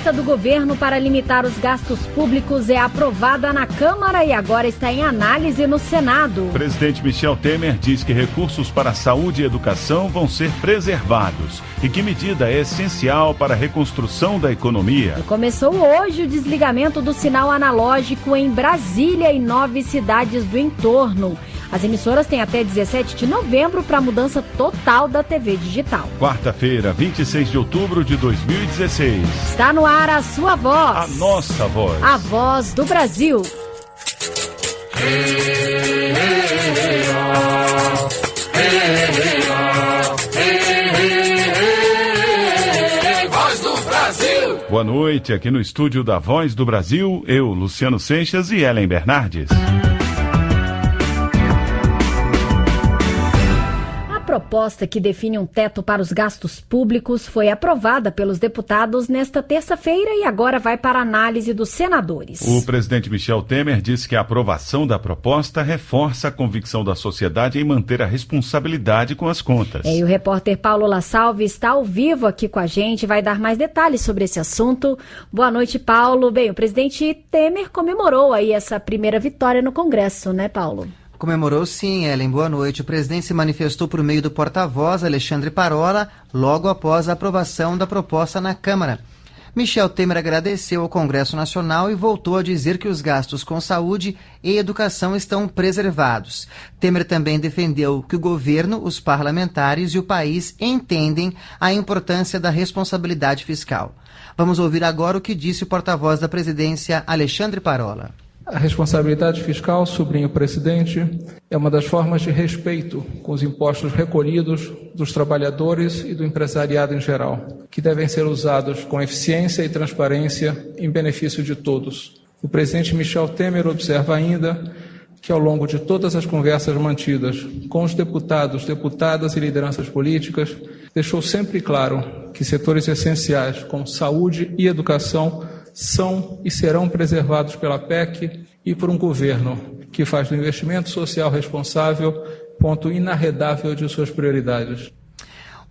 proposta do governo para limitar os gastos públicos é aprovada na Câmara e agora está em análise no Senado. O presidente Michel Temer diz que recursos para saúde e educação vão ser preservados e que medida é essencial para a reconstrução da economia. E começou hoje o desligamento do sinal analógico em Brasília e 9 cidades do entorno. As emissoras têm até 17 de novembro para a mudança total da TV digital. Quarta-feira, 26 de outubro de 2016. Está no ar a sua voz. A nossa voz. A voz do Brasil. Voz do Brasil. Boa noite, aqui no estúdio da Voz do Brasil, eu, Luciano Seixas e Ellen Bernardes. A proposta que define um teto para os gastos públicos foi aprovada pelos deputados nesta terça-feira e agora vai para a análise dos senadores. O presidente Michel Temer disse que a aprovação da proposta reforça a convicção da sociedade em manter a responsabilidade com as contas. E o repórter Paulo La Salve está ao vivo aqui com a gente, vai dar mais detalhes sobre esse assunto. Boa noite, Paulo. Bem, o presidente Temer comemorou aí essa primeira vitória no Congresso, né, Paulo? Comemorou sim, Ellen. Boa noite. O presidente se manifestou por meio do porta-voz, Alexandre Parola, logo após a aprovação da proposta na Câmara. Michel Temer agradeceu ao Congresso Nacional e voltou a dizer que os gastos com saúde e educação estão preservados. Temer também defendeu que o governo, os parlamentares e o país entendem a importância da responsabilidade fiscal. Vamos ouvir agora o que disse o porta-voz da presidência, Alexandre Parola. A responsabilidade fiscal, sublinha o presidente, é uma das formas de respeito com os impostos recolhidos dos trabalhadores e do empresariado em geral, que devem ser usados com eficiência e transparência em benefício de todos. O presidente Michel Temer observa ainda que, ao longo de todas as conversas mantidas com os deputados, deputadas e lideranças políticas, deixou sempre claro que setores essenciais como saúde e educação são e serão preservados pela PEC e por um governo que faz do investimento social responsável ponto inarredável de suas prioridades.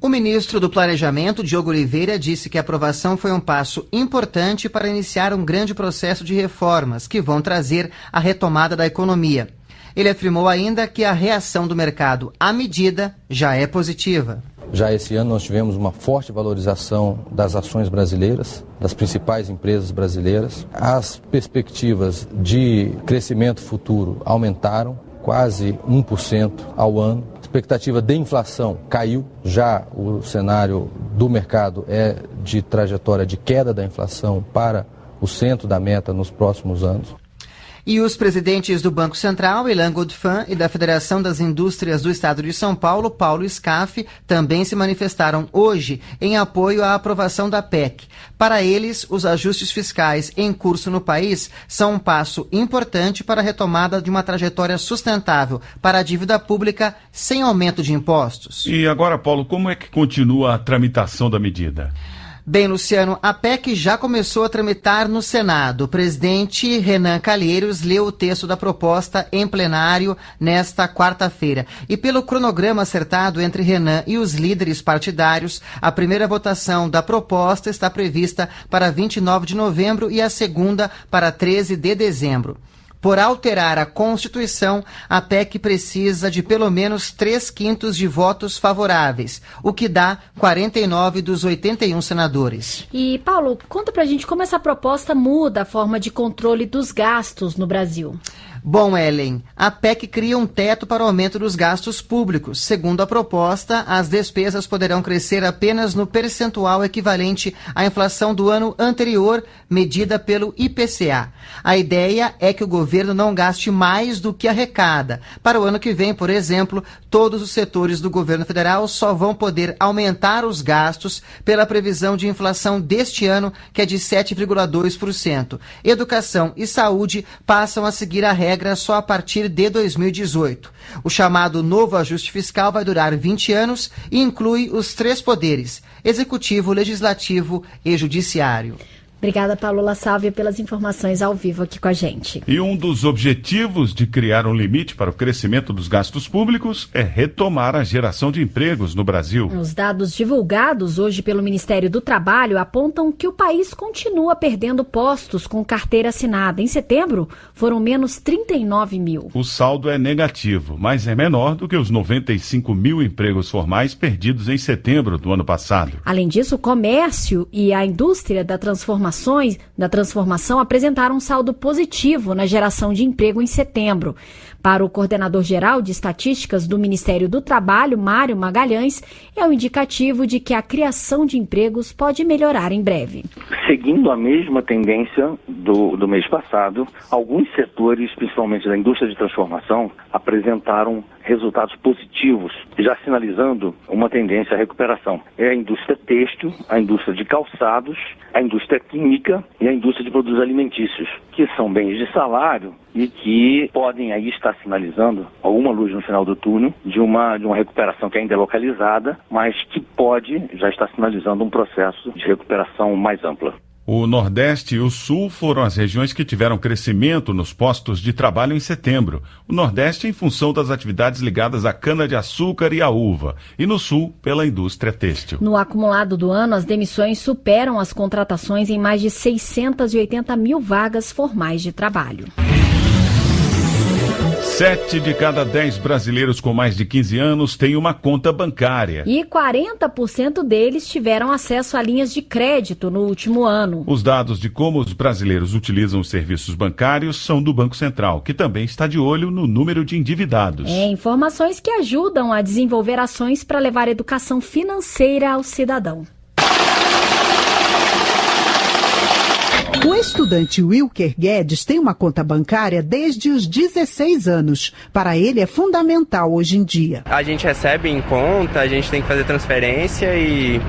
O ministro do Planejamento, Diogo Oliveira, disse que a aprovação foi um passo importante para iniciar um grande processo de reformas que vão trazer a retomada da economia. Ele afirmou ainda que a reação do mercado à medida já é positiva. Já esse ano nós tivemos uma forte valorização das ações brasileiras, das principais empresas brasileiras. As perspectivas de crescimento futuro aumentaram, quase 1% ao ano. A expectativa de inflação caiu, já o cenário do mercado é de trajetória de queda da inflação para o centro da meta nos próximos anos. E os presidentes do Banco Central, Ilan Godfan, e da Federação das Indústrias do Estado de São Paulo, Paulo Scaff, também se manifestaram hoje em apoio à aprovação da PEC. Para eles, os ajustes fiscais em curso no país são um passo importante para a retomada de uma trajetória sustentável para a dívida pública sem aumento de impostos. E agora, Paulo, como é que continua a tramitação da medida? Bem, Luciano, a PEC já começou a tramitar no Senado. O presidente Renan Calheiros leu o texto da proposta em plenário nesta quarta-feira. E pelo cronograma acertado entre Renan e os líderes partidários, a primeira votação da proposta está prevista para 29 de novembro e a segunda para 13 de dezembro. Por alterar a Constituição, a PEC precisa de pelo menos 3/5 de votos favoráveis, o que dá 49 dos 81 senadores. E, Paulo, conta pra gente como essa proposta muda a forma de controle dos gastos no Brasil. Bom, Ellen, a PEC cria um teto para o aumento dos gastos públicos. Segundo a proposta, as despesas poderão crescer apenas no percentual equivalente à inflação do ano anterior, medida pelo IPCA. A ideia é que o governo não gaste mais do que arrecada. Para o ano que vem, por exemplo, todos os setores do governo federal só vão poder aumentar os gastos pela previsão de inflação deste ano, que é de 7,2%. Educação e saúde passam a seguir a regra só a partir de 2018. O chamado novo ajuste fiscal vai durar 20 anos e inclui os 3 poderes: executivo, legislativo e judiciário. Obrigada, Paulo La Sálvia, pelas informações ao vivo aqui com a gente. E um dos objetivos de criar um limite para o crescimento dos gastos públicos é retomar a geração de empregos no Brasil. Os dados divulgados hoje pelo Ministério do Trabalho apontam que o país continua perdendo postos com carteira assinada. Em setembro, foram menos 39 mil. O saldo é negativo, mas é menor do que os 95 mil empregos formais perdidos em setembro do ano passado. Além disso, o comércio e a indústria da transformação apresentaram um saldo positivo na geração de emprego em setembro. Para o coordenador-geral de estatísticas do Ministério do Trabalho, Mário Magalhães, é um indicativo de que a criação de empregos pode melhorar em breve. Seguindo a mesma tendência do mês passado, alguns setores, principalmente da indústria de transformação, apresentaram resultados positivos, já sinalizando uma tendência à recuperação. É a indústria têxtil, a indústria de calçados, a indústria química e a indústria de produtos alimentícios, que são bens de salário e que podem aí estar sinalizando alguma luz no final do túnel de uma recuperação que ainda é localizada, mas que pode já estar sinalizando um processo de recuperação mais ampla. O Nordeste e o Sul foram as regiões que tiveram crescimento nos postos de trabalho em setembro. O Nordeste em função das atividades ligadas à cana-de-açúcar e à uva, e no Sul pela indústria têxtil. No acumulado do ano, as demissões superam as contratações em mais de 680 mil vagas formais de trabalho. 7 de cada 10 brasileiros com mais de 15 anos têm uma conta bancária. E 40% deles tiveram acesso a linhas de crédito no último ano. Os dados de como os brasileiros utilizam os serviços bancários são do Banco Central, que também está de olho no número de endividados. Informações que ajudam a desenvolver ações para levar educação financeira ao cidadão. O estudante Wilker Guedes tem uma conta bancária desde os 16 anos. Para ele é fundamental hoje em dia. A gente recebe em conta, a gente tem que fazer transferência e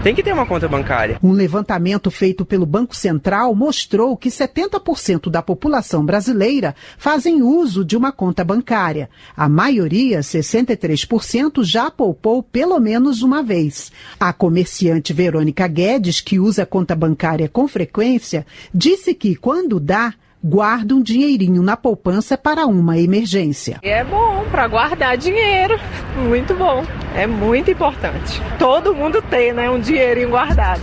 tem que ter uma conta bancária. Um levantamento feito pelo Banco Central mostrou que 70% da população brasileira fazem uso de uma conta bancária. A maioria, 63%, já poupou pelo menos uma vez. A comerciante Verônica Guedes, que usa a conta bancária com frequência, disse que, quando dá, guarda um dinheirinho na poupança para uma emergência. É bom para guardar dinheiro, muito bom, é muito importante. Todo mundo tem, né, um dinheirinho guardado.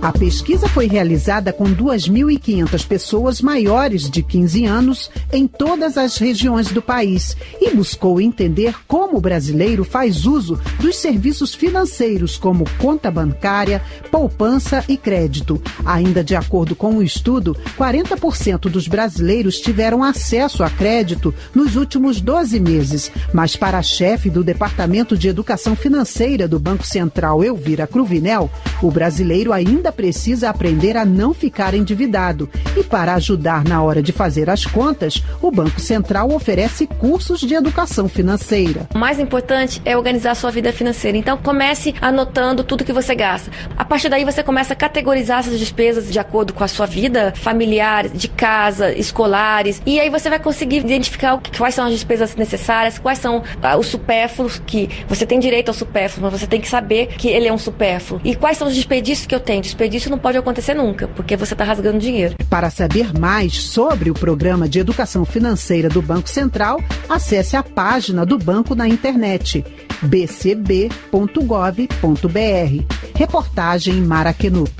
A pesquisa foi realizada com 2.500 pessoas maiores de 15 anos em todas as regiões do país e buscou entender como o brasileiro faz uso dos serviços financeiros como conta bancária, poupança e crédito. Ainda de acordo com o estudo, 40% dos brasileiros tiveram acesso a crédito nos últimos 12 meses. Mas para a chefe do Departamento de Educação Financeira do Banco Central, Elvira Cruvinel, o brasileiro ainda precisa aprender a não ficar endividado. E para ajudar na hora de fazer as contas, o Banco Central oferece cursos de educação financeira. O mais importante é organizar a sua vida financeira. Então comece anotando tudo que você gasta. A partir daí você começa a categorizar essas despesas de acordo com a sua vida familiar, de casa, escolares. E aí você vai conseguir identificar quais são as despesas necessárias, quais são os supérfluos, que você tem direito ao supérfluo, mas você tem que saber que ele é um supérfluo. E quais são os desperdícios que eu tenho? Desperdício não pode acontecer nunca, porque você está rasgando dinheiro. Para saber mais sobre o programa de educação financeira do Banco Central, acesse a página do banco na internet, bcb.gov.br. Reportagem Mara Kenup.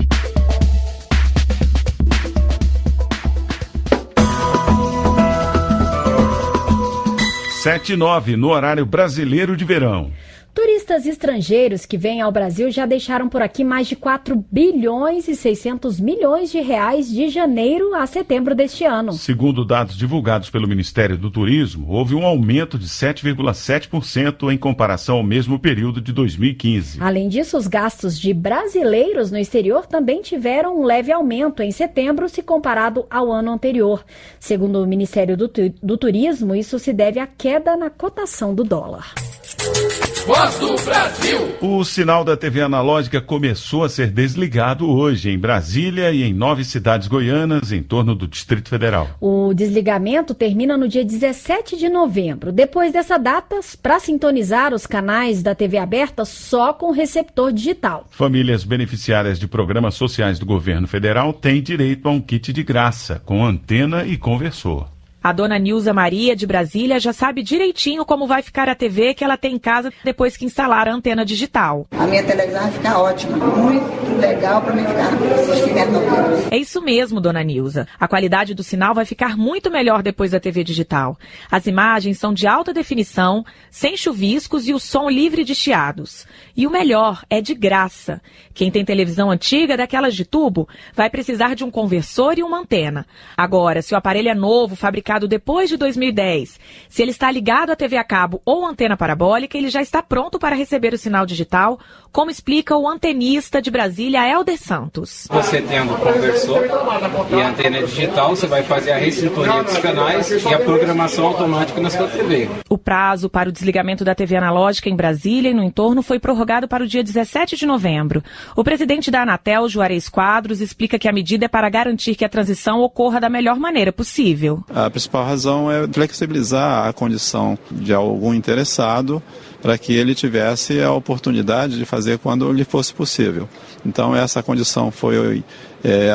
Sete e 9 no horário brasileiro de verão. Turistas estrangeiros que vêm ao Brasil já deixaram por aqui mais de 4 bilhões e 600 milhões de reais de janeiro a setembro deste ano. Segundo dados divulgados pelo Ministério do Turismo, houve um aumento de 7,7% em comparação ao mesmo período de 2015. Além disso, os gastos de brasileiros no exterior também tiveram um leve aumento em setembro se comparado ao ano anterior. Segundo o Ministério do Turismo, isso se deve à queda na cotação do dólar. Voz do Brasil. O sinal da TV analógica começou a ser desligado hoje em Brasília e em 9 cidades goianas em torno do Distrito Federal. O desligamento termina no dia 17 de novembro. Depois dessa data, para sintonizar os canais da TV aberta só com receptor digital. Famílias beneficiárias de programas sociais do governo federal têm direito a um kit de graça, com antena e conversor. A dona Nilza Maria, de Brasília, já sabe direitinho como vai ficar a TV que ela tem em casa depois que instalar a antena digital. A minha televisão vai ficar ótima, muito legal para mim ficar assistindo a novela. É isso mesmo, dona Nilza. A qualidade do sinal vai ficar muito melhor depois da TV digital. As imagens são de alta definição, sem chuviscos e o som livre de chiados. E o melhor, é de graça. Quem tem televisão antiga, daquelas de tubo, vai precisar de um conversor e uma antena. Agora, se o aparelho é novo, fabricado depois de 2010, se ele está ligado à TV a cabo ou antena parabólica, ele já está pronto para receber o sinal digital, como explica o antenista de Brasília, Helder Santos. Você tendo o conversor e a antena digital, você vai fazer a ressintonia dos canais e a programação automática na sua TV. O prazo para o desligamento da TV analógica em Brasília e no entorno foi prorrogado para o dia 17 de novembro. O presidente da Anatel, Juarez Quadros, explica que a medida é para garantir que a transição ocorra da melhor maneira possível. A principal razão é flexibilizar a condição de algum interessado para que ele tivesse a oportunidade de fazer quando lhe fosse possível. Então essa condição foi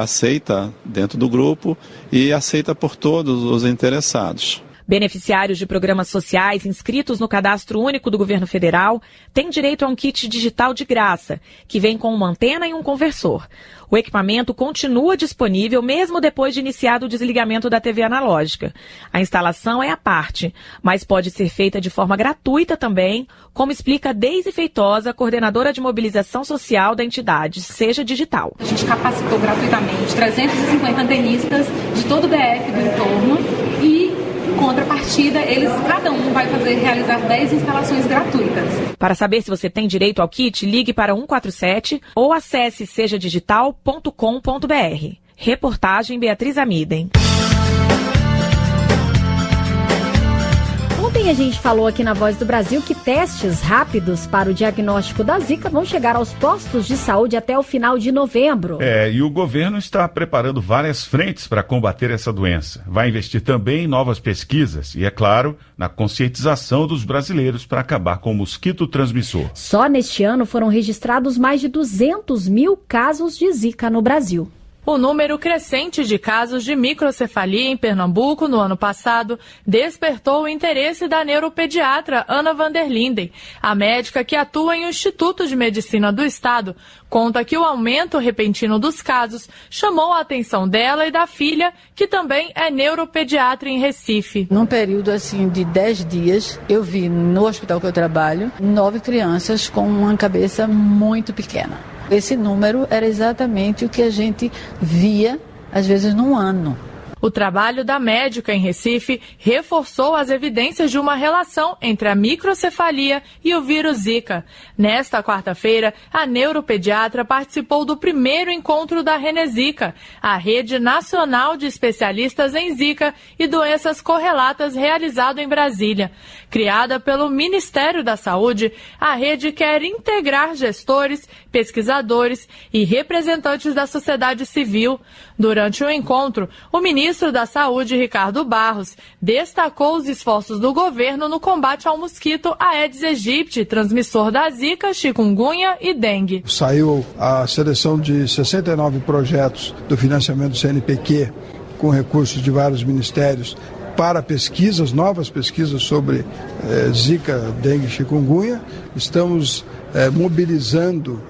aceita dentro do grupo e aceita por todos os interessados. Beneficiários de programas sociais inscritos no Cadastro Único do Governo Federal têm direito a um kit digital de graça, que vem com uma antena e um conversor. O equipamento continua disponível mesmo depois de iniciado o desligamento da TV analógica. A instalação é à parte, mas pode ser feita de forma gratuita também, como explica Deise Feitosa, coordenadora de mobilização social da entidade Seja Digital. A gente capacitou gratuitamente 350 antenistas de todo o DF do entorno e contrapartida, cada um vai realizar 10 instalações gratuitas. Para saber se você tem direito ao kit, ligue para 147 ou acesse sejadigital.com.br. Reportagem Beatriz Amiden. Ontem a gente falou aqui na Voz do Brasil que testes rápidos para o diagnóstico da Zika vão chegar aos postos de saúde até o final de novembro. E o governo está preparando várias frentes para combater essa doença. Vai investir também em novas pesquisas e, é claro, na conscientização dos brasileiros para acabar com o mosquito transmissor. Só neste ano foram registrados mais de 200 mil casos de Zika no Brasil. O número crescente de casos de microcefalia em Pernambuco no ano passado despertou o interesse da neuropediatra Ana Vanderlinden. A médica que atua em um Instituto de Medicina do Estado conta que o aumento repentino dos casos chamou a atenção dela e da filha, que também é neuropediatra em Recife. Num período de 10 dias, eu vi no hospital que eu trabalho 9 crianças com uma cabeça muito pequena. Esse número era exatamente o que a gente via, às vezes, num ano. O trabalho da médica em Recife reforçou as evidências de uma relação entre a microcefalia e o vírus Zika. Nesta quarta-feira, a neuropediatra participou do primeiro encontro da Renezika, a Rede Nacional de Especialistas em Zika e Doenças Correlatas, realizado em Brasília. Criada pelo Ministério da Saúde, a rede quer integrar gestores, pesquisadores e representantes da sociedade civil. Durante o encontro, o ministro da Saúde, Ricardo Barros, destacou os esforços do governo no combate ao mosquito Aedes aegypti, transmissor da Zika, chikungunya e dengue. Saiu a seleção de 69 projetos do financiamento do CNPq, com recursos de vários ministérios, para pesquisas, novas pesquisas sobre Zika, dengue e chikungunya. Estamos mobilizando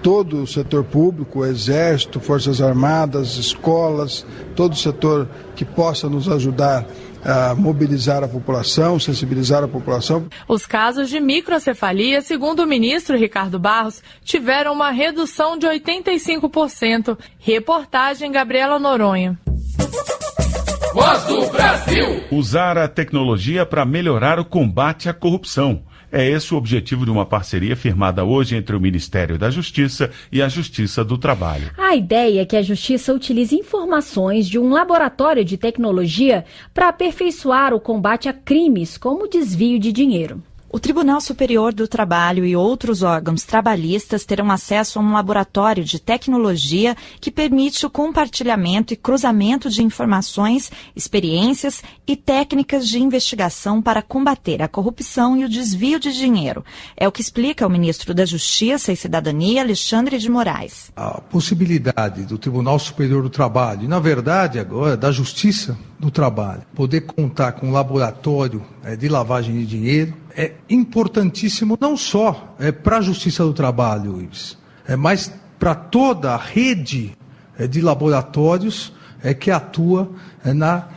todo o setor público, o Exército, Forças Armadas, escolas, todo o setor que possa nos ajudar a mobilizar a população, sensibilizar a população. Os casos de microcefalia, segundo o ministro Ricardo Barros, tiveram uma redução de 85%. Reportagem Gabriela Noronha. Voz do Brasil. Usar a tecnologia para melhorar o combate à corrupção. É esse o objetivo de uma parceria firmada hoje entre o Ministério da Justiça e a Justiça do Trabalho. A ideia é que a Justiça utilize informações de um laboratório de tecnologia para aperfeiçoar o combate a crimes como desvio de dinheiro. O Tribunal Superior do Trabalho e outros órgãos trabalhistas terão acesso a um laboratório de tecnologia que permite o compartilhamento e cruzamento de informações, experiências e técnicas de investigação para combater a corrupção e o desvio de dinheiro. É o que explica o ministro da Justiça e Cidadania, Alexandre de Moraes. A possibilidade do Tribunal Superior do Trabalho, e na verdade agora da Justiça do Trabalho, poder contar com um laboratório de lavagem de dinheiro é importantíssimo não só para a Justiça do Trabalho, Ives, mas para toda a rede de laboratórios que atua na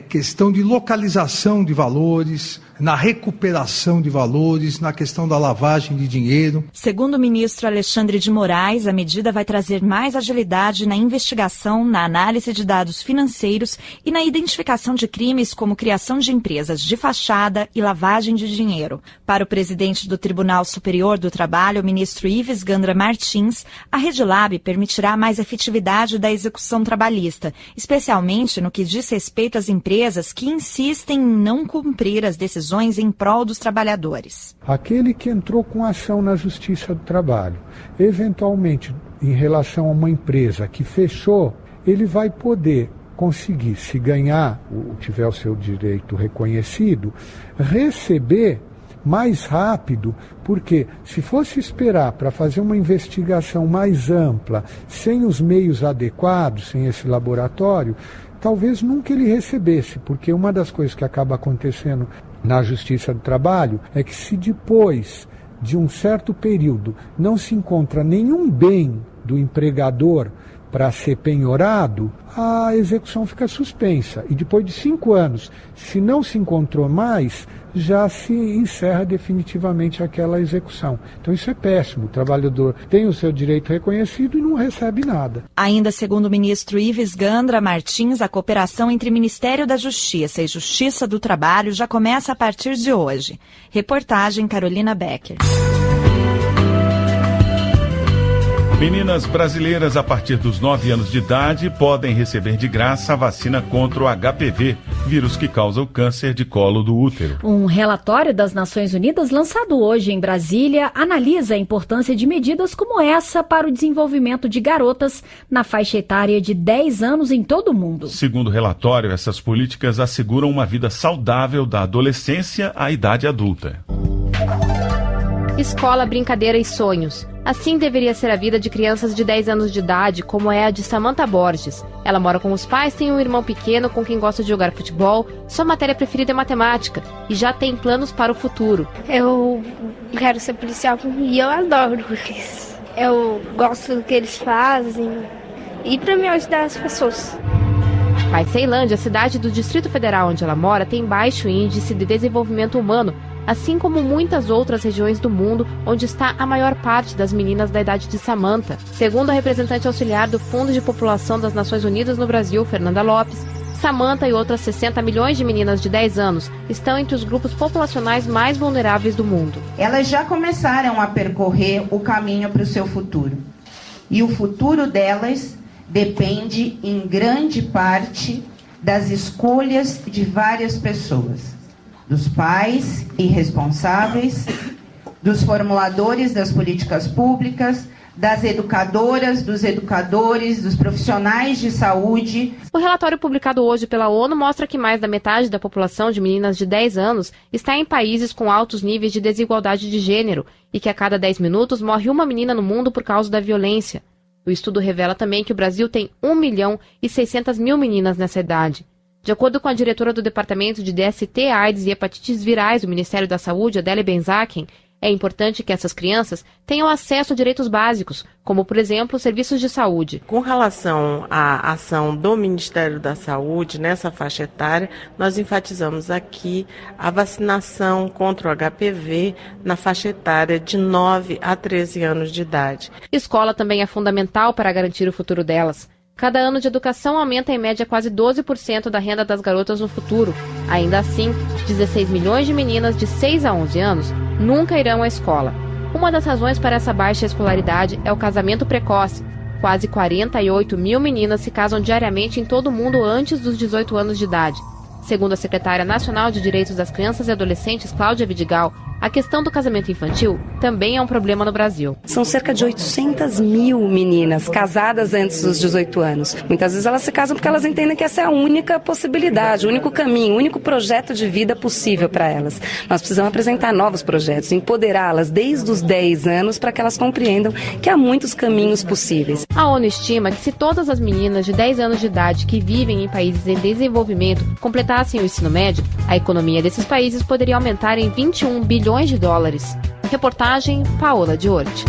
questão de localização de valores, na recuperação de valores, na questão da lavagem de dinheiro. Segundo o ministro Alexandre de Moraes, a medida vai trazer mais agilidade na investigação, na análise de dados financeiros e na identificação de crimes como criação de empresas de fachada e lavagem de dinheiro. Para o presidente do Tribunal Superior do Trabalho, o ministro Ives Gandra Martins, a RedLab permitirá mais efetividade da execução trabalhista, especialmente no que diz respeito às empresas que insistem em não cumprir as decisões em prol dos trabalhadores. Aquele que entrou com ação na Justiça do Trabalho, eventualmente em relação a uma empresa que fechou, ele vai poder conseguir, se ganhar, tiver o seu direito reconhecido, receber mais rápido, porque se fosse esperar para fazer uma investigação mais ampla, sem os meios adequados, sem esse laboratório, talvez nunca ele recebesse, porque uma das coisas que acaba acontecendo na Justiça do Trabalho é que se depois de um certo período não se encontra nenhum bem do empregador para ser penhorado, a execução fica suspensa. E depois de 5 anos, se não se encontrou mais, já se encerra definitivamente aquela execução. Então isso é péssimo. O trabalhador tem o seu direito reconhecido e não recebe nada. Ainda segundo o ministro Ives Gandra Martins, a cooperação entre Ministério da Justiça e Justiça do Trabalho já começa a partir de hoje. Reportagem Carolina Becker. Meninas brasileiras a partir dos 9 anos de idade podem receber de graça a vacina contra o HPV, vírus que causa o câncer de colo do útero. Um relatório das Nações Unidas, lançado hoje em Brasília, analisa a importância de medidas como essa para o desenvolvimento de garotas na faixa etária de 10 anos em todo o mundo. Segundo o relatório, essas políticas asseguram uma vida saudável da adolescência à idade adulta. Escola, brincadeira e sonhos. Assim deveria ser a vida de crianças de 10 anos de idade, como é a de Samantha Borges. Ela mora com os pais, tem um irmão pequeno com quem gosta de jogar futebol, sua matéria preferida é matemática e já tem planos para o futuro. Eu quero ser policial e eu adoro isso. Eu gosto do que eles fazem e para me ajudar as pessoas. Mas Ceilândia, a cidade do Distrito Federal onde ela mora, tem baixo índice de desenvolvimento humano, assim como muitas outras regiões do mundo onde está a maior parte das meninas da idade de Samantha. Segundo a representante auxiliar do Fundo de População das Nações Unidas no Brasil, Fernanda Lopes, Samantha e outras 60 milhões de meninas de 10 anos estão entre os grupos populacionais mais vulneráveis do mundo. Elas já começaram a percorrer o caminho para o seu futuro. E o futuro delas depende, em grande parte, das escolhas de várias pessoas. Dos pais irresponsáveis, dos formuladores das políticas públicas, das educadoras, dos educadores, dos profissionais de saúde. O relatório publicado hoje pela ONU mostra que mais da metade da população de meninas de 10 anos está em países com altos níveis de desigualdade de gênero e que a cada 10 minutos morre uma menina no mundo por causa da violência. O estudo revela também que o Brasil tem 1.600.000 meninas nessa idade. De acordo com a diretora do Departamento de DST, AIDS e Hepatites Virais do Ministério da Saúde, Adélia Benzaken, é importante que essas crianças tenham acesso a direitos básicos, como, por exemplo, serviços de saúde. Com relação à ação do Ministério da Saúde nessa faixa etária, nós enfatizamos aqui a vacinação contra o HPV na faixa etária de 9 a 13 anos de idade. Escola também é fundamental para garantir o futuro delas. Cada ano de educação aumenta em média quase 12% da renda das garotas no futuro. Ainda assim, 16 milhões de meninas de 6 a 11 anos nunca irão à escola. Uma das razões para essa baixa escolaridade é o casamento precoce. Quase 48 mil meninas se casam diariamente em todo o mundo antes dos 18 anos de idade. Segundo a secretária nacional de Direitos das Crianças e Adolescentes, Cláudia Vidigal, A questão do casamento infantil também é um problema no Brasil. São cerca de 800 mil meninas casadas antes dos 18 anos. Muitas vezes elas se casam porque elas entendem que essa é a única possibilidade, o único caminho, o único projeto de vida possível para elas. Nós precisamos apresentar novos projetos, empoderá-las desde os 10 anos para que elas compreendam que há muitos caminhos possíveis. A ONU estima que se todas as meninas de 10 anos de idade que vivem em países em desenvolvimento completassem o ensino médio, a economia desses países poderia aumentar em 21 bilhões de dólares. Reportagem Paola de Orte.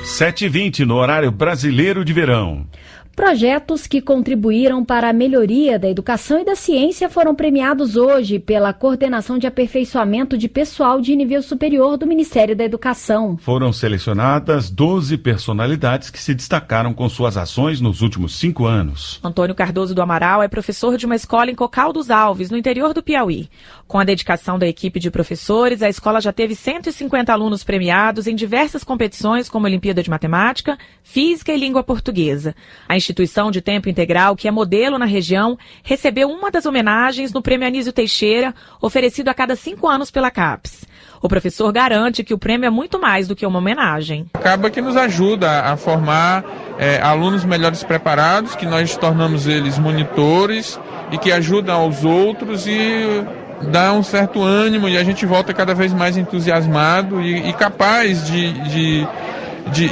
Sete e 20 no horário brasileiro de verão. Projetos que contribuíram para a melhoria da educação e da ciência foram premiados hoje pela Coordenação de Aperfeiçoamento de Pessoal de Nível Superior do Ministério da Educação. Foram selecionadas 12 personalidades que se destacaram com suas ações nos últimos 5 anos. Antônio Cardoso do Amaral é professor de uma escola em Cocal dos Alves, no interior do Piauí. Com a dedicação da equipe de professores, a escola já teve 150 alunos premiados em diversas competições, como Olimpíada de Matemática, Física e Língua Portuguesa. A instituição de tempo integral, que é modelo na região, recebeu uma das homenagens no Prêmio Anísio Teixeira, oferecido a cada 5 anos pela CAPES. O professor garante que o prêmio é muito mais do que uma homenagem. Acaba que nos ajuda a formar alunos melhores preparados, que nós tornamos eles monitores e que ajudam aos outros e dá um certo ânimo, e a gente volta cada vez mais entusiasmado e capaz de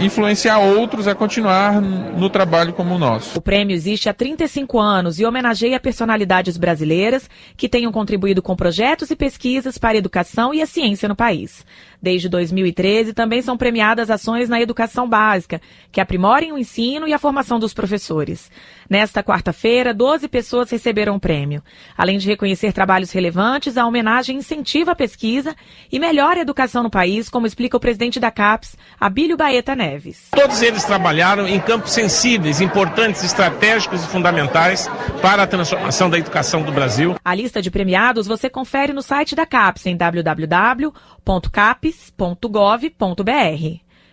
influenciar outros a continuar no trabalho como o nosso. O prêmio existe há 35 anos e homenageia personalidades brasileiras que tenham contribuído com projetos e pesquisas para a educação e a ciência no país. Desde 2013, também são premiadas ações na educação básica, que aprimorem o ensino e a formação dos professores. Nesta quarta-feira, 12 pessoas receberam o prêmio. Além de reconhecer trabalhos relevantes, a homenagem incentiva a pesquisa e melhora a educação no país, como explica o presidente da CAPES, Abílio Baeta Neves. Todos eles trabalharam em campos sensíveis, importantes, estratégicos e fundamentais para a transformação da educação do Brasil. A lista de premiados você confere no site da CAPES em www.capes.gov.br.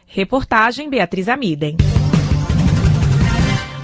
Reportagem Beatriz Amiden.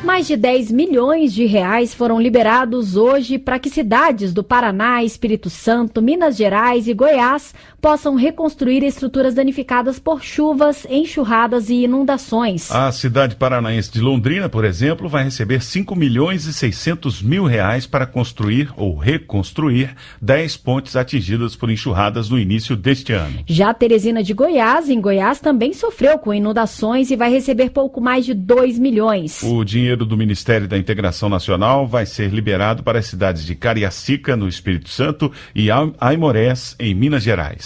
Mais de 10 milhões de reais foram liberados hoje para que cidades do Paraná, Espírito Santo, Minas Gerais e Goiás possam reconstruir estruturas danificadas por chuvas, enxurradas e inundações. A cidade paranaense de Londrina, por exemplo, vai receber 5 milhões e 600 mil reais para construir ou reconstruir 10 pontes atingidas por enxurradas no início deste ano. Já Teresina de Goiás, em Goiás, também sofreu com inundações e vai receber pouco mais de 2 milhões. O dinheiro do Ministério da Integração Nacional vai ser liberado para as cidades de Cariacica, no Espírito Santo, e Aimorés, em Minas Gerais.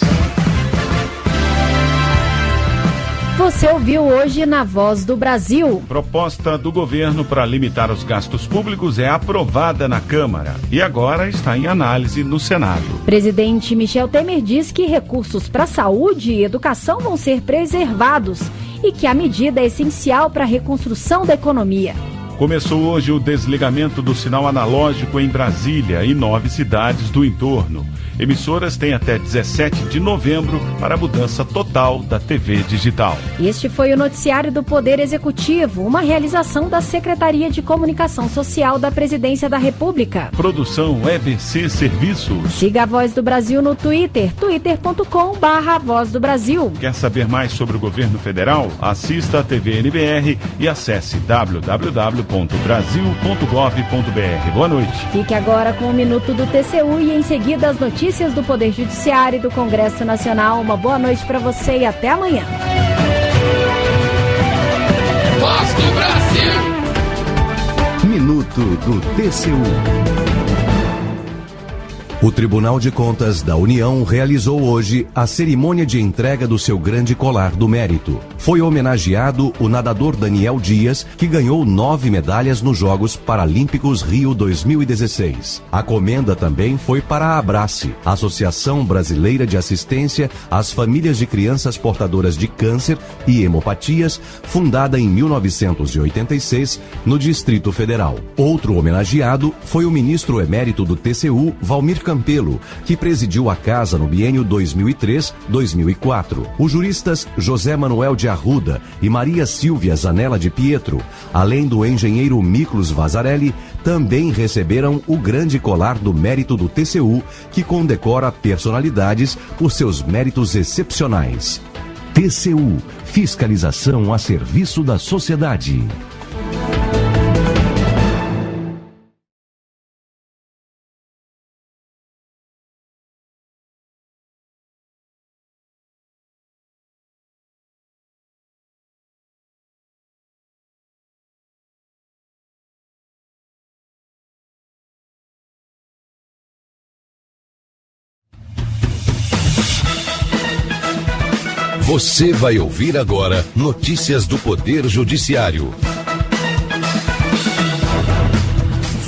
Você ouviu hoje na Voz do Brasil. Proposta do governo para limitar os gastos públicos é aprovada na Câmara e agora está em análise no Senado. Presidente Michel Temer diz que recursos para saúde e educação vão ser preservados e que a medida é essencial para a reconstrução da economia. Começou hoje o desligamento do sinal analógico em Brasília e 9 cidades do entorno. Emissoras têm até 17 de novembro para a mudança total da TV digital. Este foi o Noticiário do Poder Executivo, uma realização da Secretaria de Comunicação Social da Presidência da República. Produção EBC Serviços. Siga a Voz do Brasil no Twitter, twitter.com/Voz do Brasil. Quer saber mais sobre o governo federal? Assista a TV NBR e acesse www.brasil.gov.br. Boa noite. Fique agora com o Minuto do TCU e em seguida as notícias do Poder Judiciário e do Congresso Nacional. Uma boa noite para você e até amanhã. Voz do Brasil. Minuto do TCU. O Tribunal de Contas da União realizou hoje a cerimônia de entrega do seu grande colar do mérito. Foi homenageado o nadador Daniel Dias, que ganhou 9 medalhas nos Jogos Paralímpicos Rio 2016. A comenda também foi para a Abrace, Associação Brasileira de Assistência às Famílias de Crianças Portadoras de Câncer e Hemopatias, fundada em 1986, no Distrito Federal. Outro homenageado foi o ministro emérito do TCU, Valmir Campos, Campelo, que presidiu a casa no biênio 2003-2004. Os juristas José Manuel de Arruda e Maria Silvia Zanella de Pietro, além do engenheiro Miklos Vazarelli, também receberam o grande colar do mérito do TCU, que condecora personalidades por seus méritos excepcionais. TCU, fiscalização a serviço da sociedade. Você vai ouvir agora notícias do Poder Judiciário.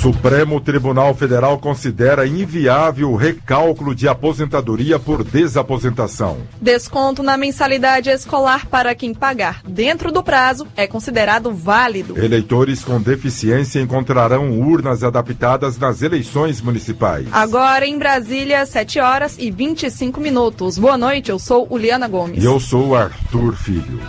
Supremo Tribunal Federal considera inviável o recálculo de aposentadoria por desaposentação. Desconto na mensalidade escolar para quem pagar dentro do prazo é considerado válido. Eleitores com deficiência encontrarão urnas adaptadas nas eleições municipais. Agora em Brasília, 7h25. Boa noite, eu sou Uliana Gomes. E eu sou Arthur Filho.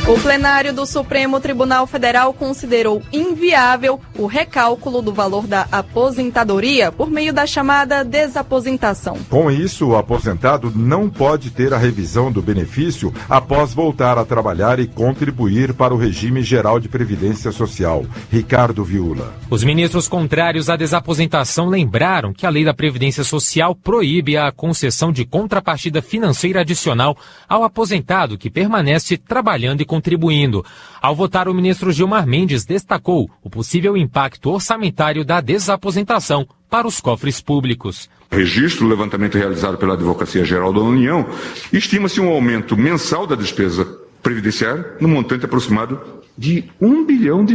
O plenário do Supremo Tribunal Federal considerou inviável o recálculo do valor da aposentadoria por meio da chamada desaposentação. Com isso, o aposentado não pode ter a revisão do benefício após voltar a trabalhar e contribuir para o regime geral de previdência social. Ricardo Viula. Os ministros contrários à desaposentação lembraram que a lei da Previdência Social proíbe a concessão de contrapartida financeira adicional ao aposentado que permanece trabalhando e contribuindo. Ao votar, o ministro Gilmar Mendes destacou o possível impacto orçamentário da desaposentação para os cofres públicos. Registro do levantamento realizado pela Advocacia Geral da União, estima-se um aumento mensal da despesa previdenciária no montante aproximado de R$1 bilhão.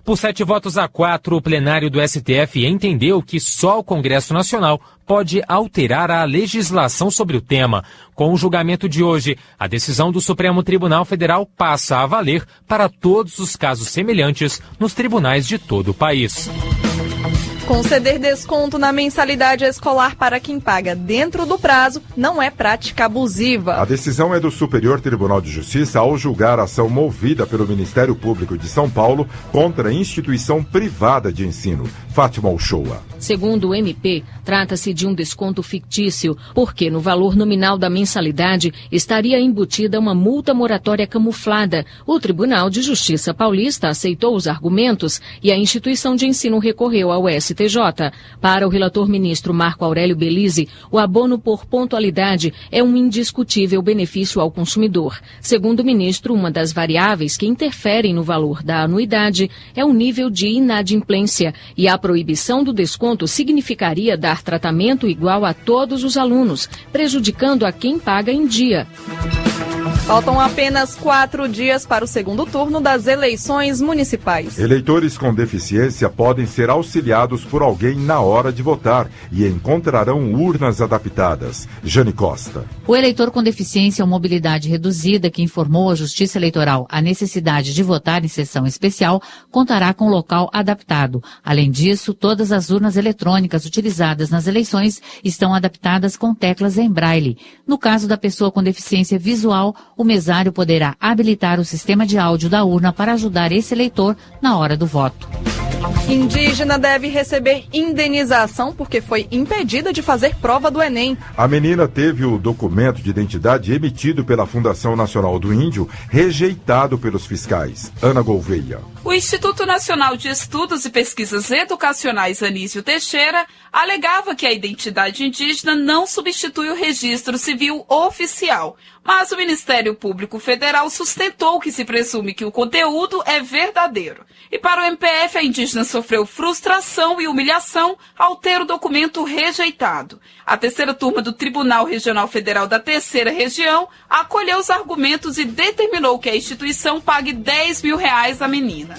Por 7-4, o plenário do STF entendeu que só o Congresso Nacional pode alterar a legislação sobre o tema. Com o julgamento de hoje, a decisão do Supremo Tribunal Federal passa a valer para todos os casos semelhantes nos tribunais de todo o país. Conceder desconto na mensalidade escolar para quem paga dentro do prazo não é prática abusiva. A decisão é do Superior Tribunal de Justiça ao julgar a ação movida pelo Ministério Público de São Paulo contra a instituição privada de ensino. Fátima Uchoa. Segundo o MP, trata-se de um desconto fictício, porque no valor nominal da mensalidade estaria embutida uma multa moratória camuflada. O Tribunal de Justiça paulista aceitou os argumentos e a instituição de ensino recorreu ao STJ. Para o relator ministro Marco Aurélio Belize, o abono por pontualidade é um indiscutível benefício ao consumidor. Segundo o ministro, uma das variáveis que interferem no valor da anuidade é o nível de inadimplência, e a proibição do desconto significaria dar tratamento igual a todos os alunos, prejudicando a quem paga em dia. Faltam apenas 4 dias para o segundo turno das eleições municipais. Eleitores com deficiência podem ser auxiliados por alguém na hora de votar e encontrarão urnas adaptadas. Jane Costa. O eleitor com deficiência ou mobilidade reduzida que informou à Justiça Eleitoral a necessidade de votar em sessão especial contará com local adaptado. Além disso, todas as urnas eletrônicas utilizadas nas eleições estão adaptadas com teclas em braille. No caso da pessoa com deficiência visual, o mesário poderá habilitar o sistema de áudio da urna para ajudar esse eleitor na hora do voto. Indígena deve receber indenização porque foi impedida de fazer prova do Enem. A menina teve o documento de identidade emitido pela Fundação Nacional do Índio rejeitado pelos fiscais. Ana Gouveia. O Instituto Nacional de Estudos e Pesquisas Educacionais Anísio Teixeira alegava que a identidade indígena não substitui o registro civil oficial, mas o Ministério Público Federal sustentou que se presume que o conteúdo é verdadeiro. E para o MPF, a indígena sofreu frustração e humilhação ao ter o documento rejeitado. A terceira turma do Tribunal Regional Federal da Terceira Região acolheu os argumentos e determinou que a instituição pague R$10 mil à menina.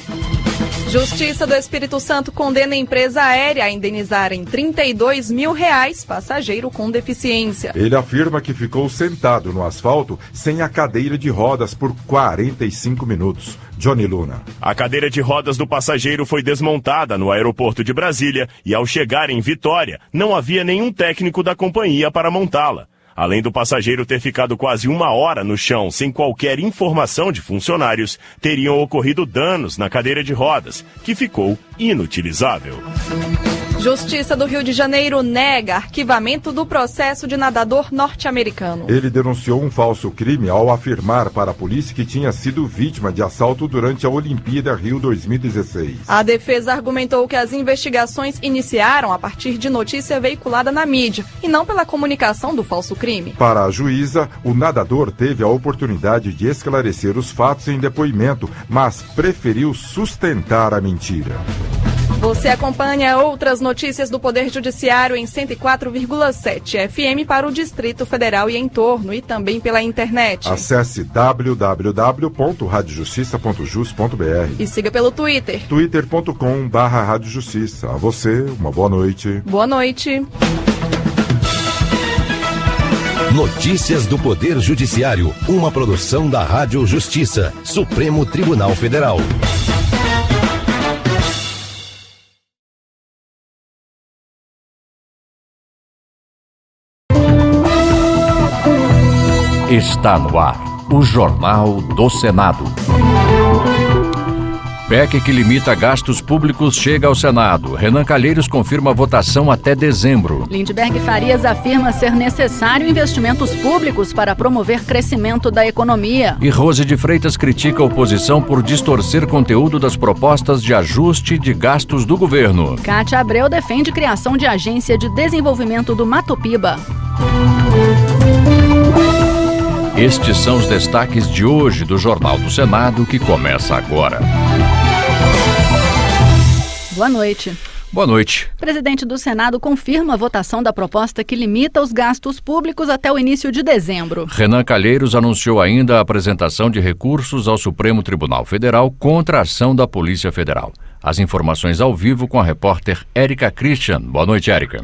Justiça do Espírito Santo condena a empresa aérea a indenizar em R$32 mil passageiro com deficiência. Ele afirma que ficou sentado no asfalto sem a cadeira de rodas por 45 minutos. Johnny Luna. A cadeira de rodas do passageiro foi desmontada no aeroporto de Brasília e, ao chegar em Vitória, não havia nenhum técnico da companhia para montá-la. Além do passageiro ter ficado quase 1 hora no chão sem qualquer informação de funcionários, teriam ocorrido danos na cadeira de rodas, que ficou inutilizável. Justiça do Rio de Janeiro nega arquivamento do processo de nadador norte-americano. Ele denunciou um falso crime ao afirmar para a polícia que tinha sido vítima de assalto durante a Olimpíada Rio 2016. A defesa argumentou que as investigações iniciaram a partir de notícia veiculada na mídia e não pela comunicação do falso crime. Para a juíza, o nadador teve a oportunidade de esclarecer os fatos em depoimento, mas preferiu sustentar a mentira. Você acompanha outras notícias do Poder Judiciário em 104,7 FM para o Distrito Federal e em torno e também pela internet. Acesse www.radiojustiça.jus.br e siga pelo Twitter. twitter.com/radiojustiça. A você, uma boa noite. Boa noite. Notícias do Poder Judiciário, uma produção da Rádio Justiça, Supremo Tribunal Federal. Está no ar, o Jornal do Senado. PEC que limita gastos públicos chega ao Senado. Renan Calheiros confirma a votação até dezembro. Lindbergh Farias afirma ser necessário investimentos públicos para promover crescimento da economia. E Rose de Freitas critica a oposição por distorcer conteúdo das propostas de ajuste de gastos do governo. Cátia Abreu defende criação de agência de desenvolvimento do Mato Piba. Estes são os destaques de hoje do Jornal do Senado, que começa agora. Boa noite. Boa noite. O presidente do Senado confirma a votação da proposta que limita os gastos públicos até o início de dezembro. Renan Calheiros anunciou ainda a apresentação de recursos ao Supremo Tribunal Federal contra a ação da Polícia Federal. As informações ao vivo com a repórter Érica Christian. Boa noite, Érica.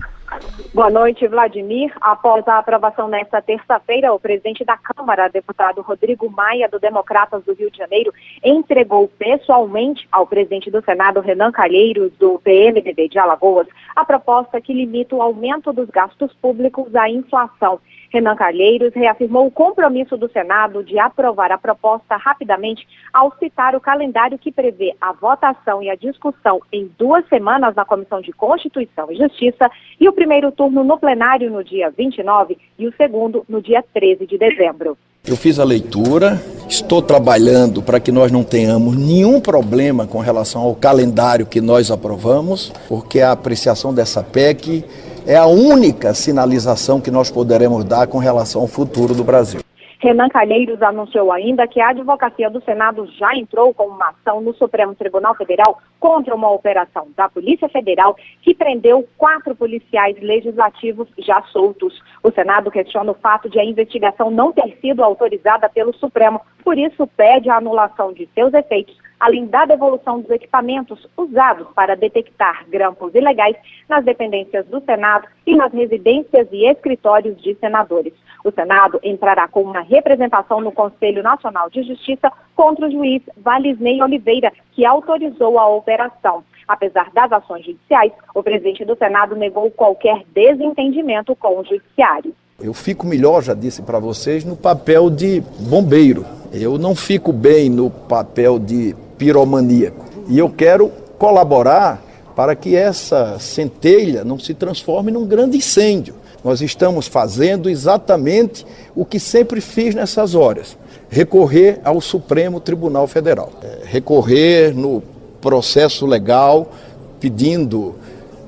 Boa noite, Vladimir. Após a aprovação nesta terça-feira, o presidente da Câmara, deputado Rodrigo Maia, do Democratas do Rio de Janeiro, entregou pessoalmente ao presidente do Senado, Renan Calheiros, do PMDB de Alagoas, a proposta que limita o aumento dos gastos públicos à inflação. Renan Calheiros reafirmou o compromisso do Senado de aprovar a proposta rapidamente ao citar o calendário que prevê a votação e a discussão em 2 semanas na Comissão de Constituição e Justiça e o primeiro turno no plenário no dia 29 e o segundo no dia 13 de dezembro. Eu fiz a leitura, estou trabalhando para que nós não tenhamos nenhum problema com relação ao calendário que nós aprovamos, porque a apreciação dessa PEC é a única sinalização que nós poderemos dar com relação ao futuro do Brasil. Renan Calheiros anunciou ainda que a Advocacia do Senado já entrou com uma ação no Supremo Tribunal Federal contra uma operação da Polícia Federal que prendeu 4 policiais legislativos já soltos. O Senado questiona o fato de a investigação não ter sido autorizada pelo Supremo, por isso pede a anulação de seus efeitos, além da devolução dos equipamentos usados para detectar grampos ilegais nas dependências do Senado e nas residências e escritórios de senadores. O Senado entrará com uma representação no Conselho Nacional de Justiça contra o juiz Valisney Oliveira, que autorizou a operação. Apesar das ações judiciais, o presidente do Senado negou qualquer desentendimento com o judiciário. Eu fico melhor, já disse para vocês, no papel de bombeiro. Eu não fico bem no papel de piromaníaco. E eu quero colaborar para que essa centelha não se transforme num grande incêndio. Nós estamos fazendo exatamente o que sempre fiz nessas horas: recorrer ao Supremo Tribunal Federal. Recorrer no processo legal, pedindo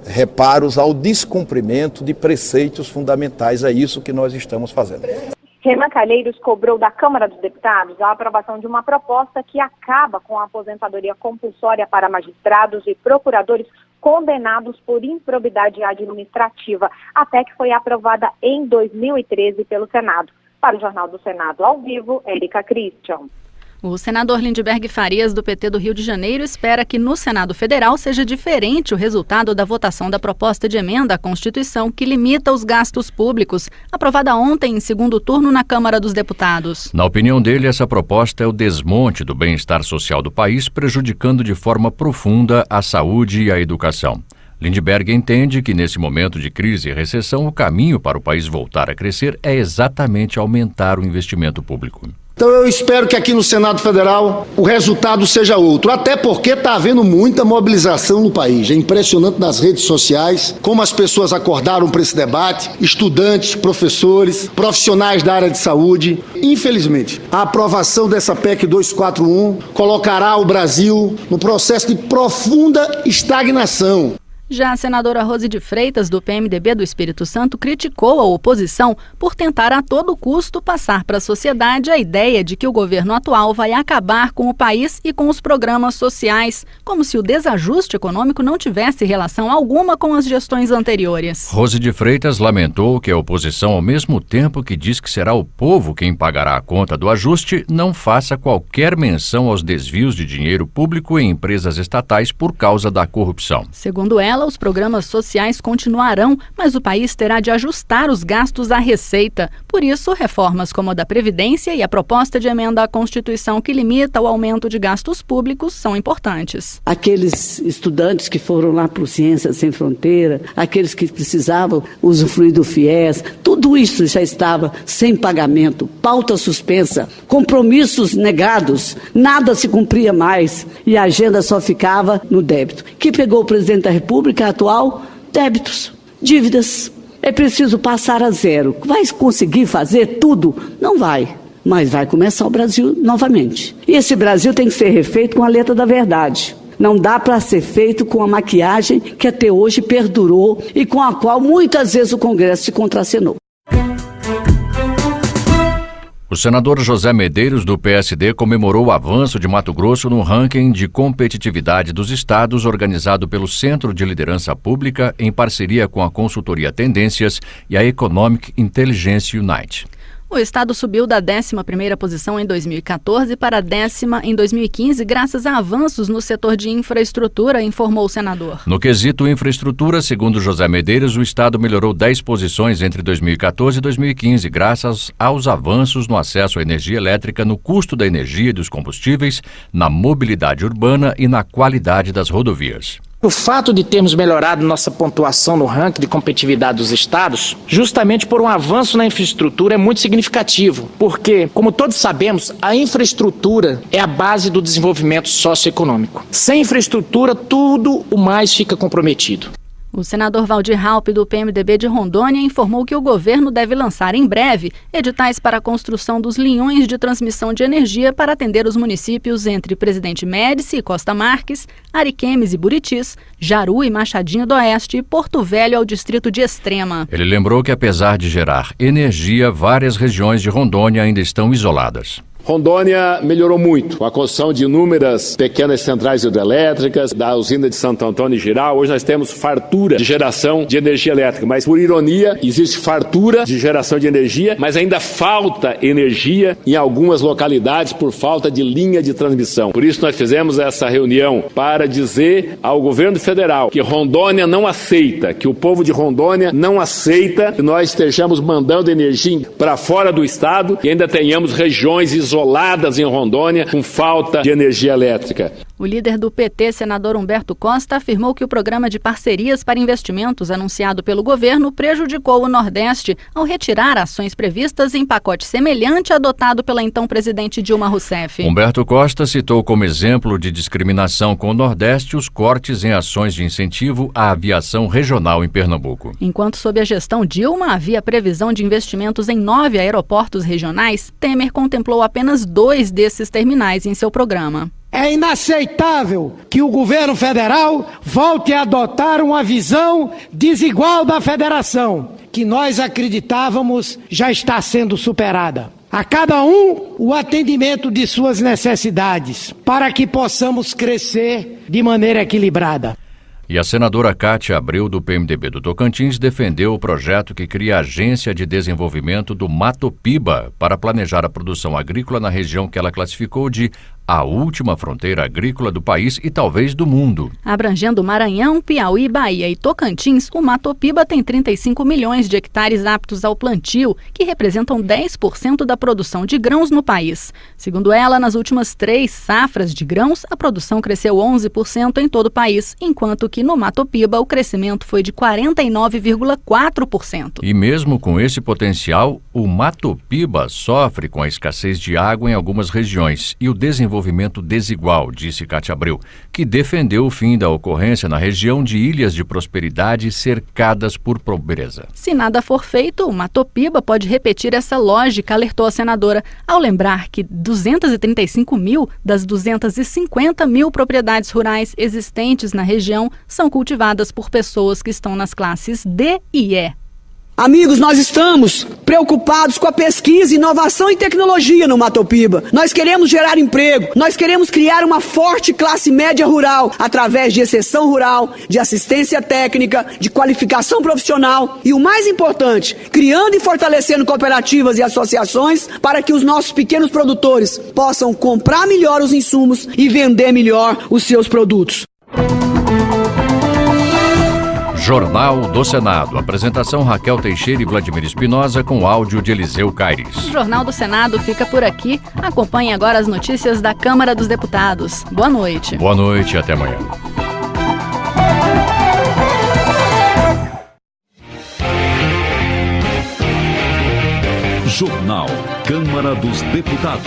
reparos ao descumprimento de preceitos fundamentais. É isso que nós estamos fazendo. Renan Calheiros cobrou da Câmara dos Deputados a aprovação de uma proposta que acaba com a aposentadoria compulsória para magistrados e procuradores condenados por improbidade administrativa, até que foi aprovada em 2013 pelo Senado. Para o Jornal do Senado ao vivo, Érica Christian. O senador Lindbergh Farias, do PT do Rio de Janeiro, espera que no Senado Federal seja diferente o resultado da votação da proposta de emenda à Constituição que limita os gastos públicos, aprovada ontem em segundo turno na Câmara dos Deputados. Na opinião dele, essa proposta é o desmonte do bem-estar social do país, prejudicando de forma profunda a saúde e a educação. Lindbergh entende que, nesse momento de crise e recessão, o caminho para o país voltar a crescer é exatamente aumentar o investimento público. Então eu espero que aqui no Senado Federal o resultado seja outro, até porque está havendo muita mobilização no país. É impressionante nas redes sociais como as pessoas acordaram para esse debate, estudantes, professores, profissionais da área de saúde. Infelizmente, a aprovação dessa PEC 241 colocará o Brasil no processo de profunda estagnação. Já a senadora Rose de Freitas, do PMDB do Espírito Santo, criticou a oposição por tentar a todo custo passar para a sociedade a ideia de que o governo atual vai acabar com o país e com os programas sociais, como se o desajuste econômico não tivesse relação alguma com as gestões anteriores. Rose de Freitas lamentou que a oposição, ao mesmo tempo que diz que será o povo quem pagará a conta do ajuste, não faça qualquer menção aos desvios de dinheiro público em empresas estatais por causa da corrupção. Segundo ela, os programas sociais continuarão, mas o país terá de ajustar os gastos à receita. Por isso, reformas como a da Previdência e a proposta de emenda à Constituição que limita o aumento de gastos públicos são importantes. Aqueles estudantes que foram lá para o Ciências Sem Fronteira, aqueles que precisavam usufruir do FIES, tudo isso já estava sem pagamento, pauta suspensa, compromissos negados, nada se cumpria mais e a agenda só ficava no débito. Que pegou o presidente da República atual? Débitos, dívidas. É preciso passar a zero. Vai conseguir fazer tudo? Não vai. Mas vai começar o Brasil novamente. E esse Brasil tem que ser refeito com a letra da verdade. Não dá para ser feito com a maquiagem que até hoje perdurou e com a qual muitas vezes o Congresso se contracenou. O senador José Medeiros, do PSD, comemorou o avanço de Mato Grosso no ranking de competitividade dos estados organizado pelo Centro de Liderança Pública em parceria com a consultoria Tendências e a Economic Intelligence Unite. O estado subiu da 11ª posição em 2014 para a 10ª em 2015, graças a avanços no setor de infraestrutura, informou o senador. No quesito infraestrutura, segundo José Medeiros, o estado melhorou 10 posições entre 2014 e 2015, graças aos avanços no acesso à energia elétrica, no custo da energia e dos combustíveis, na mobilidade urbana e na qualidade das rodovias. O fato de termos melhorado nossa pontuação no ranking de competitividade dos estados, justamente por um avanço na infraestrutura, é muito significativo, porque, como todos sabemos, a infraestrutura é a base do desenvolvimento socioeconômico. Sem infraestrutura, tudo o mais fica comprometido. O senador Valdir Raupp, do PMDB de Rondônia, informou que o governo deve lançar em breve editais para a construção dos linhões de transmissão de energia para atender os municípios entre Presidente Médici e Costa Marques, Ariquemes e Buritis, Jaru e Machadinho do Oeste e Porto Velho ao distrito de Extrema. Ele lembrou que, apesar de gerar energia, várias regiões de Rondônia ainda estão isoladas. Rondônia melhorou muito com a construção de inúmeras pequenas centrais hidrelétricas, da usina de Santo Antônio e Giral. Hoje nós temos fartura de geração de energia elétrica, mas por ironia existe fartura de geração de energia, mas ainda falta energia em algumas localidades por falta de linha de transmissão. Por isso nós fizemos essa reunião para dizer ao governo federal que Rondônia não aceita, que o povo de Rondônia não aceita que nós estejamos mandando energia para fora do estado e ainda tenhamos regiões isoladas em Rondônia com falta de energia elétrica. O líder do PT, senador Humberto Costa, afirmou que o programa de parcerias para investimentos anunciado pelo governo prejudicou o Nordeste ao retirar ações previstas em pacote semelhante adotado pela então presidente Dilma Rousseff. Humberto Costa citou como exemplo de discriminação com o Nordeste os cortes em ações de incentivo à aviação regional em Pernambuco. Enquanto sob a gestão Dilma havia previsão de investimentos em 9 aeroportos regionais, Temer contemplou apenas 2 desses terminais em seu programa. É inaceitável que o governo federal volte a adotar uma visão desigual da federação, que nós acreditávamos já está sendo superada. A cada um, o atendimento de suas necessidades, para que possamos crescer de maneira equilibrada. E a senadora Cátia Abreu, do PMDB do Tocantins, defendeu o projeto que cria a Agência de Desenvolvimento do Matopiba para planejar a produção agrícola na região que ela classificou de a última fronteira agrícola do país e talvez do mundo. Abrangendo Maranhão, Piauí, Bahia e Tocantins, o Matopiba tem 35 milhões de hectares aptos ao plantio, que representam 10% da produção de grãos no país. Segundo ela, nas últimas 3 safras de grãos, a produção cresceu 11% em todo o país, enquanto que no Matopiba o crescimento foi de 49,4%. E mesmo com esse potencial, o Matopiba sofre com a escassez de água em algumas regiões e o desenvolvimento desigual, disse Cátia Abreu, que defendeu o fim da ocorrência na região de ilhas de prosperidade cercadas por pobreza. Se nada for feito, o Matopiba pode repetir essa lógica, alertou a senadora, ao lembrar que 235 mil das 250 mil propriedades rurais existentes na região são cultivadas por pessoas que estão nas classes D e E. Amigos, nós estamos preocupados com a pesquisa, inovação e tecnologia no Matopiba. Nós queremos gerar emprego, nós queremos criar uma forte classe média rural através de extensão rural, de assistência técnica, de qualificação profissional e o mais importante, criando e fortalecendo cooperativas e associações para que os nossos pequenos produtores possam comprar melhor os insumos e vender melhor os seus produtos. Jornal do Senado. Apresentação Raquel Teixeira e Vladimir Espinosa com áudio de Eliseu Caires. O Jornal do Senado fica por aqui. Acompanhe agora as notícias da Câmara dos Deputados. Boa noite. Boa noite e até amanhã. Jornal Câmara dos Deputados.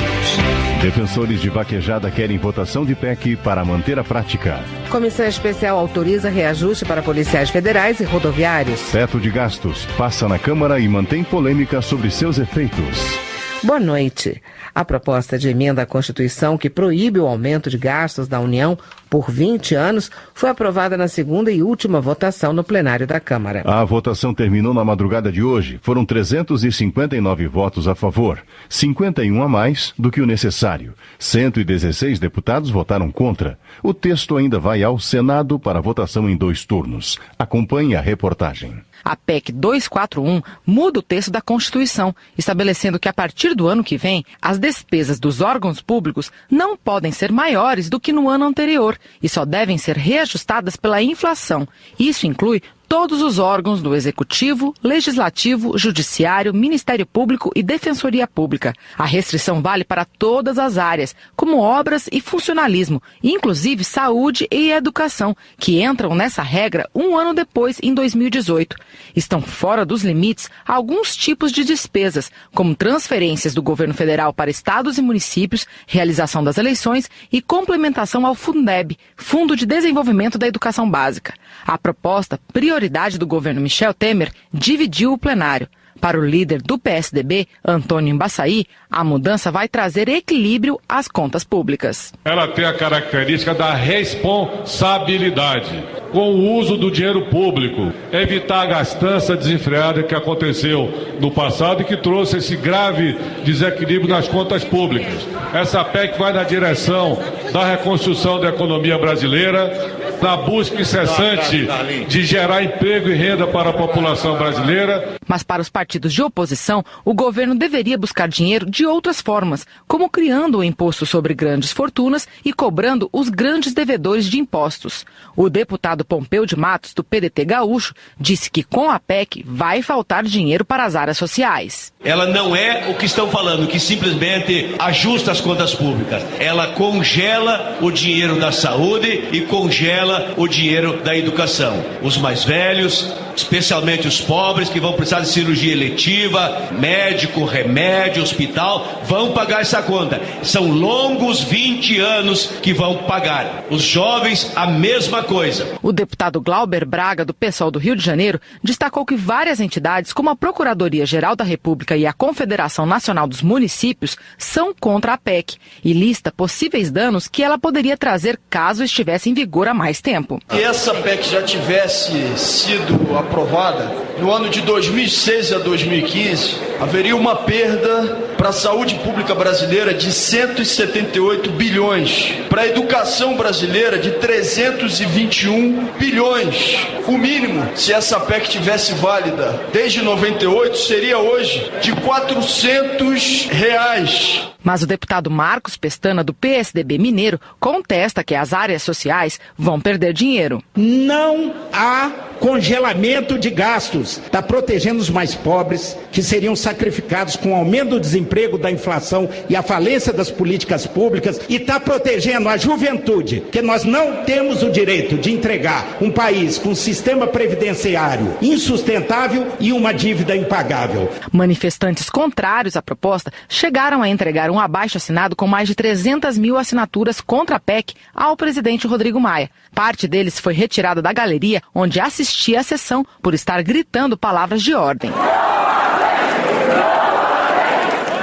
Defensores de vaquejada querem votação de PEC para manter a prática. Comissão especial autoriza reajuste para policiais federais e rodoviários. Teto de gastos passa na Câmara e mantém polêmica sobre seus efeitos. Boa noite. A proposta de emenda à Constituição que proíbe o aumento de gastos da União por 20 anos foi aprovada na segunda e última votação no plenário da Câmara. A votação terminou na madrugada de hoje. Foram 359 votos a favor, 51 a mais do que o necessário. 116 deputados votaram contra. O texto ainda vai ao Senado para votação em 2 turnos. Acompanhe a reportagem. A PEC 241 muda o texto da Constituição, estabelecendo que a partir do ano que vem, as despesas dos órgãos públicos não podem ser maiores do que no ano anterior e só devem ser reajustadas pela inflação. Isso inclui todos os órgãos do Executivo, Legislativo, Judiciário, Ministério Público e Defensoria Pública. A restrição vale para todas as áreas, como obras e funcionalismo, inclusive saúde e educação, que entram nessa regra um ano depois, em 2018. Estão fora dos limites alguns tipos de despesas, como transferências do governo federal para estados e municípios, realização das eleições e complementação ao Fundeb, Fundo de Desenvolvimento da Educação Básica. A proposta prioridade do governo Michel Temer dividiu o plenário. Para o líder do PSDB, Antônio Embaçaí, a mudança vai trazer equilíbrio às contas públicas. Ela tem a característica da responsabilidade com o uso do dinheiro público, evitar a gastança desenfreada que aconteceu no passado e que trouxe esse grave desequilíbrio nas contas públicas. Essa PEC vai na direção da reconstrução da economia brasileira, na busca incessante de gerar emprego e renda para a população brasileira. Mas para os partidos de oposição, o governo deveria buscar dinheiro de outras formas, como criando o imposto sobre grandes fortunas e cobrando os grandes devedores de impostos. O deputado Pompeu de Matos, do PDT gaúcho, disse que com a PEC vai faltar dinheiro para as áreas sociais. Ela não é o que estão falando, que simplesmente ajusta as contas públicas. Ela congela o dinheiro da saúde e congela o dinheiro da educação. Os mais velhos, especialmente os pobres que vão precisar de cirurgia eletiva, médico, remédio, hospital, vão pagar essa conta. São longos 20 anos que vão pagar. Os jovens, a mesma coisa. O deputado Glauber Braga, do PSOL do Rio de Janeiro, destacou que várias entidades, como a Procuradoria-Geral da República e a Confederação Nacional dos Municípios, são contra a PEC e lista possíveis danos que ela poderia trazer caso estivesse em vigor há mais mais tempo. Se essa PEC já tivesse sido aprovada no ano de 2006 a 2015, haveria uma perda para a saúde pública brasileira de 178 bilhões, para a educação brasileira de 321 bilhões. O mínimo, se essa PEC tivesse válida desde 98, seria hoje de R$400. Mas o deputado Marcos Pestana, do PSDB mineiro, contesta que as áreas sociais vão perder dinheiro. Não há congelamento de gastos. Está protegendo os mais pobres, que seriam sacrificados com o aumento do desemprego, da inflação e a falência das políticas públicas, e está protegendo a juventude, que nós não temos o direito de entregar um país com um sistema previdenciário insustentável e uma dívida impagável. Manifestantes contrários à proposta chegaram a entregar um abaixo-assinado com mais de 300 mil assinaturas contra a PEC ao presidente Rodrigo Maia. Parte deles foi retirada da galeria onde assistia à sessão por estar gritando palavras de ordem.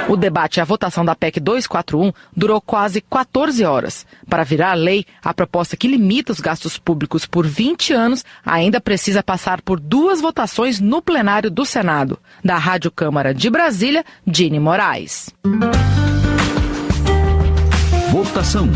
O debate e a votação da PEC 241 durou quase 14 horas. Para virar lei, a proposta que limita os gastos públicos por 20 anos ainda precisa passar por 2 votações no plenário do Senado. Da Rádio Câmara de Brasília, Dini Moraes. Votação.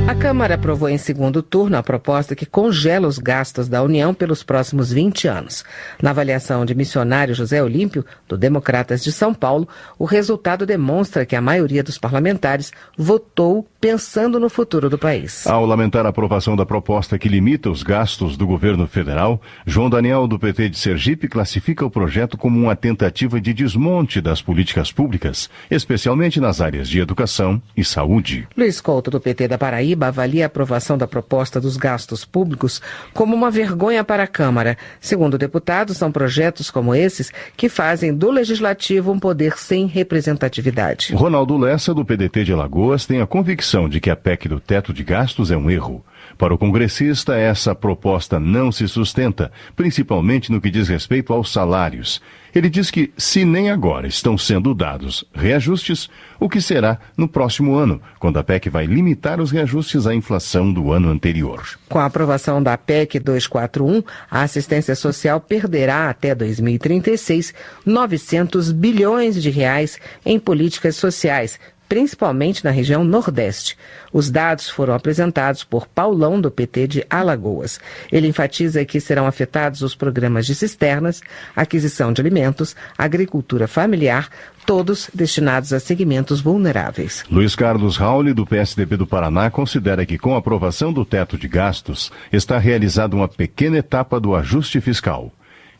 A Câmara aprovou em segundo turno a proposta que congela os gastos da União pelos próximos 20 anos. Na avaliação de missionário José Olímpio, do Democratas de São Paulo, o resultado demonstra que a maioria dos parlamentares votou pensando no futuro do país. Ao lamentar a aprovação da proposta que limita os gastos do governo federal, João Daniel, do PT de Sergipe, classifica o projeto como uma tentativa de desmonte das políticas públicas, especialmente nas áreas de educação e saúde. Luiz Couto, do PT da Paraíba, avalia a aprovação da proposta dos gastos públicos como uma vergonha para a Câmara. Segundo o deputado, são projetos como esses que fazem do Legislativo um poder sem representatividade. Ronaldo Lessa, do PDT de Alagoas, tem a convicção de que a PEC do teto de gastos é um erro. Para o congressista, essa proposta não se sustenta, principalmente no que diz respeito aos salários. Ele diz que, se nem agora estão sendo dados reajustes, o que será no próximo ano, quando a PEC vai limitar os reajustes à inflação do ano anterior. Com a aprovação da PEC 241, a assistência social perderá até 2036 900 bilhões de reais em políticas sociais, principalmente na região Nordeste. Os dados foram apresentados por Paulão, do PT de Alagoas. Ele enfatiza que serão afetados os programas de cisternas, aquisição de alimentos, agricultura familiar, todos destinados a segmentos vulneráveis. Luiz Carlos Rauli, do PSDB do Paraná, considera que com a aprovação do teto de gastos, está realizada uma pequena etapa do ajuste fiscal.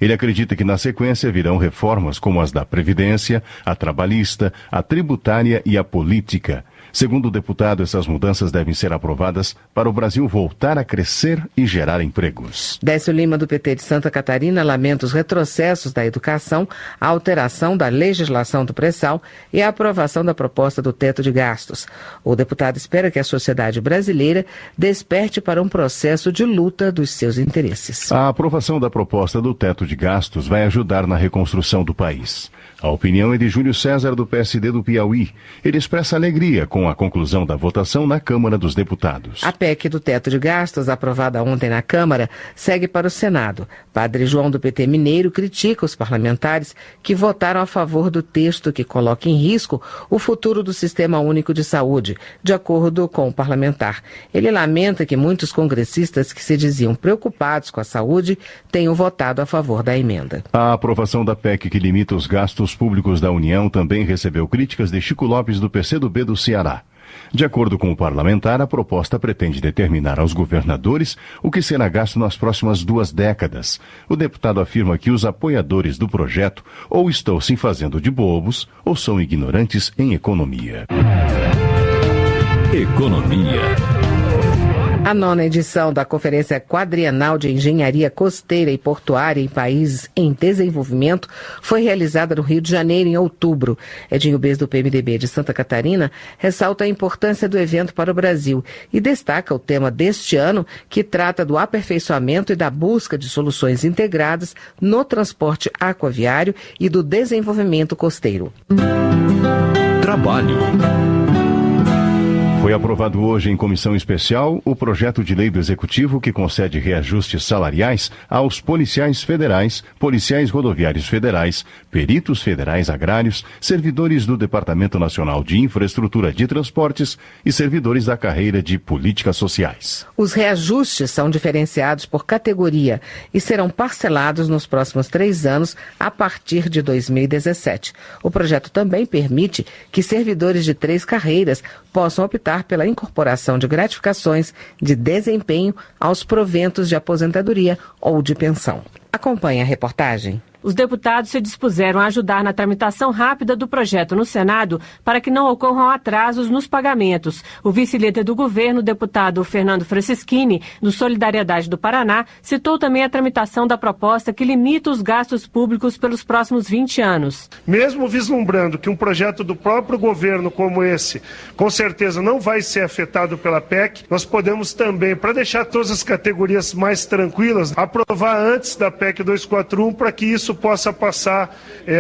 Ele acredita que na sequência virão reformas como as da Previdência, a trabalhista, a tributária e a política. Segundo o deputado, essas mudanças devem ser aprovadas para o Brasil voltar a crescer e gerar empregos. Décio Lima, do PT de Santa Catarina, lamenta os retrocessos da educação, a alteração da legislação do pré-sal e a aprovação da proposta do teto de gastos. O deputado espera que a sociedade brasileira desperte para um processo de luta dos seus interesses. A aprovação da proposta do teto de gastos vai ajudar na reconstrução do país. A opinião é de Júlio César, do PSD do Piauí. Ele expressa alegria com a conclusão da votação na Câmara dos Deputados. A PEC do teto de gastos, aprovada ontem na Câmara, segue para o Senado. Padre João, do PT mineiro, critica os parlamentares que votaram a favor do texto que coloca em risco o futuro do Sistema Único de Saúde, de acordo com o parlamentar. Ele lamenta que muitos congressistas que se diziam preocupados com a saúde tenham votado a favor da emenda. A aprovação da PEC que limita os gastos públicos da União também recebeu críticas de Chico Lopes, do PCdoB do Ceará. De acordo com o parlamentar, a proposta pretende determinar aos governadores o que será gasto nas próximas 2 décadas. O deputado afirma que os apoiadores do projeto ou estão se fazendo de bobos ou são ignorantes em economia. Economia. A 9ª edição da Conferência Quadrienal de Engenharia Costeira e Portuária em Países em Desenvolvimento foi realizada no Rio de Janeiro em outubro. Edinho Bez, do PMDB de Santa Catarina, ressalta a importância do evento para o Brasil e destaca o tema deste ano, que trata do aperfeiçoamento e da busca de soluções integradas no transporte aquaviário e do desenvolvimento costeiro. Trabalho. Foi aprovado hoje em comissão especial o projeto de lei do Executivo que concede reajustes salariais aos policiais federais, policiais rodoviários federais, peritos federais agrários, servidores do Departamento Nacional de Infraestrutura de Transportes e servidores da carreira de Políticas Sociais. Os reajustes são diferenciados por categoria e serão parcelados nos próximos 3 anos a partir de 2017. O projeto também permite que servidores de 3 carreiras possam optar pela incorporação de gratificações de desempenho aos proventos de aposentadoria ou de pensão. Acompanhe a reportagem. Os deputados se dispuseram a ajudar na tramitação rápida do projeto no Senado para que não ocorram atrasos nos pagamentos. O vice-líder do governo, o deputado Fernando Francischini, do Solidariedade do Paraná, citou também a tramitação da proposta que limita os gastos públicos pelos próximos 20 anos. Mesmo vislumbrando que um projeto do próprio governo como esse, com certeza não vai ser afetado pela PEC, nós podemos também, para deixar todas as categorias mais tranquilas, aprovar antes da PEC 241 para que isso possa passar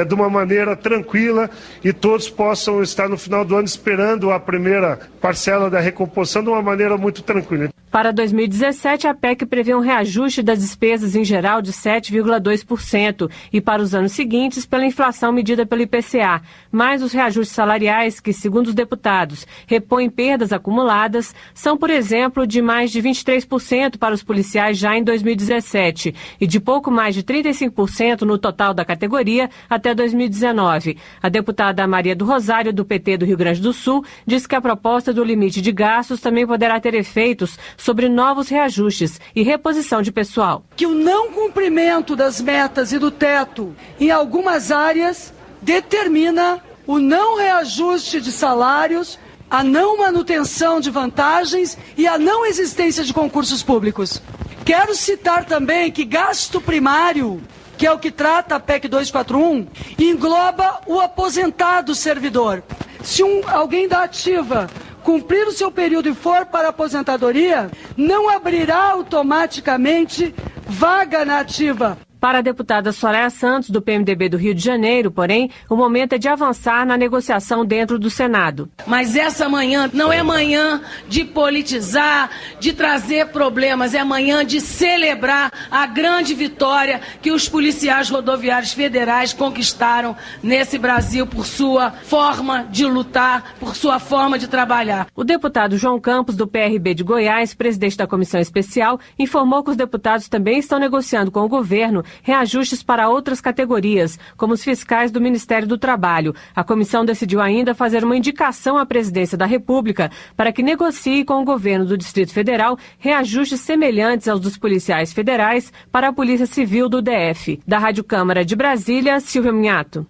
de uma maneira tranquila e todos possam estar no final do ano esperando a primeira parcela da recomposição de uma maneira muito tranquila. Para 2017, a PEC prevê um reajuste das despesas em geral de 7,2% e para os anos seguintes pela inflação medida pelo IPCA. Mas os reajustes salariais, que segundo os deputados repõem perdas acumuladas, são, por exemplo, de mais de 23% para os policiais já em 2017 e de pouco mais de 35% no total da categoria até 2019. A deputada Maria do Rosário, do PT do Rio Grande do Sul, diz que a proposta do limite de gastos também poderá ter efeitos sobre novos reajustes e reposição de pessoal. Que o não cumprimento das metas e do teto em algumas áreas determina o não reajuste de salários, a não manutenção de vantagens e a não existência de concursos públicos. Quero citar também que gasto primário, que é o que trata a PEC 241, engloba o aposentado servidor. Se alguém da ativa cumprir o seu período e for para a aposentadoria, não abrirá automaticamente vaga na ativa. Para a deputada Soraya Santos, do PMDB do Rio de Janeiro, porém, o momento é de avançar na negociação dentro do Senado. Mas essa manhã não é manhã de politizar, de trazer problemas, é manhã de celebrar a grande vitória que os policiais rodoviários federais conquistaram nesse Brasil por sua forma de lutar, por sua forma de trabalhar. O deputado João Campos, do PRB de Goiás, presidente da comissão especial, informou que os deputados também estão negociando com o governo reajustes para outras categorias, como os fiscais do Ministério do Trabalho. A comissão decidiu ainda fazer uma indicação à presidência da República para que negocie com o governo do Distrito Federal reajustes semelhantes aos dos policiais federais para a Polícia Civil do DF. Da Rádio Câmara de Brasília, Silvia Minhato.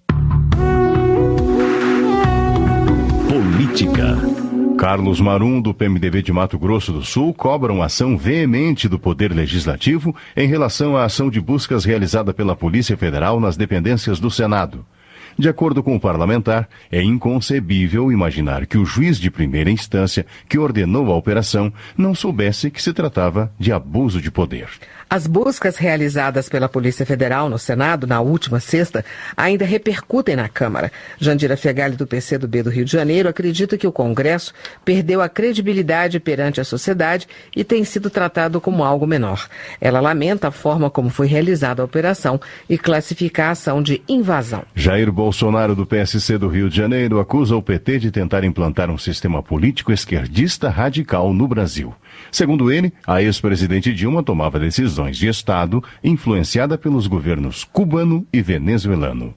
Política. Carlos Marum, do PMDB de Mato Grosso do Sul, cobra uma ação veemente do Poder Legislativo em relação à ação de buscas realizada pela Polícia Federal nas dependências do Senado. De acordo com o parlamentar, é inconcebível imaginar que o juiz de primeira instância que ordenou a operação não soubesse que se tratava de abuso de poder. As buscas realizadas pela Polícia Federal no Senado na última sexta ainda repercutem na Câmara. Jandira Fegali, do PCdoB do Rio de Janeiro, acredita que o Congresso perdeu a credibilidade perante a sociedade e tem sido tratado como algo menor. Ela lamenta a forma como foi realizada a operação e classifica a ação de invasão. Jair Bolsonaro, do PSC do Rio de Janeiro, acusa o PT de tentar implantar um sistema político esquerdista radical no Brasil. Segundo ele, a ex-presidente Dilma tomava decisões de Estado influenciada pelos governos cubano e venezuelano.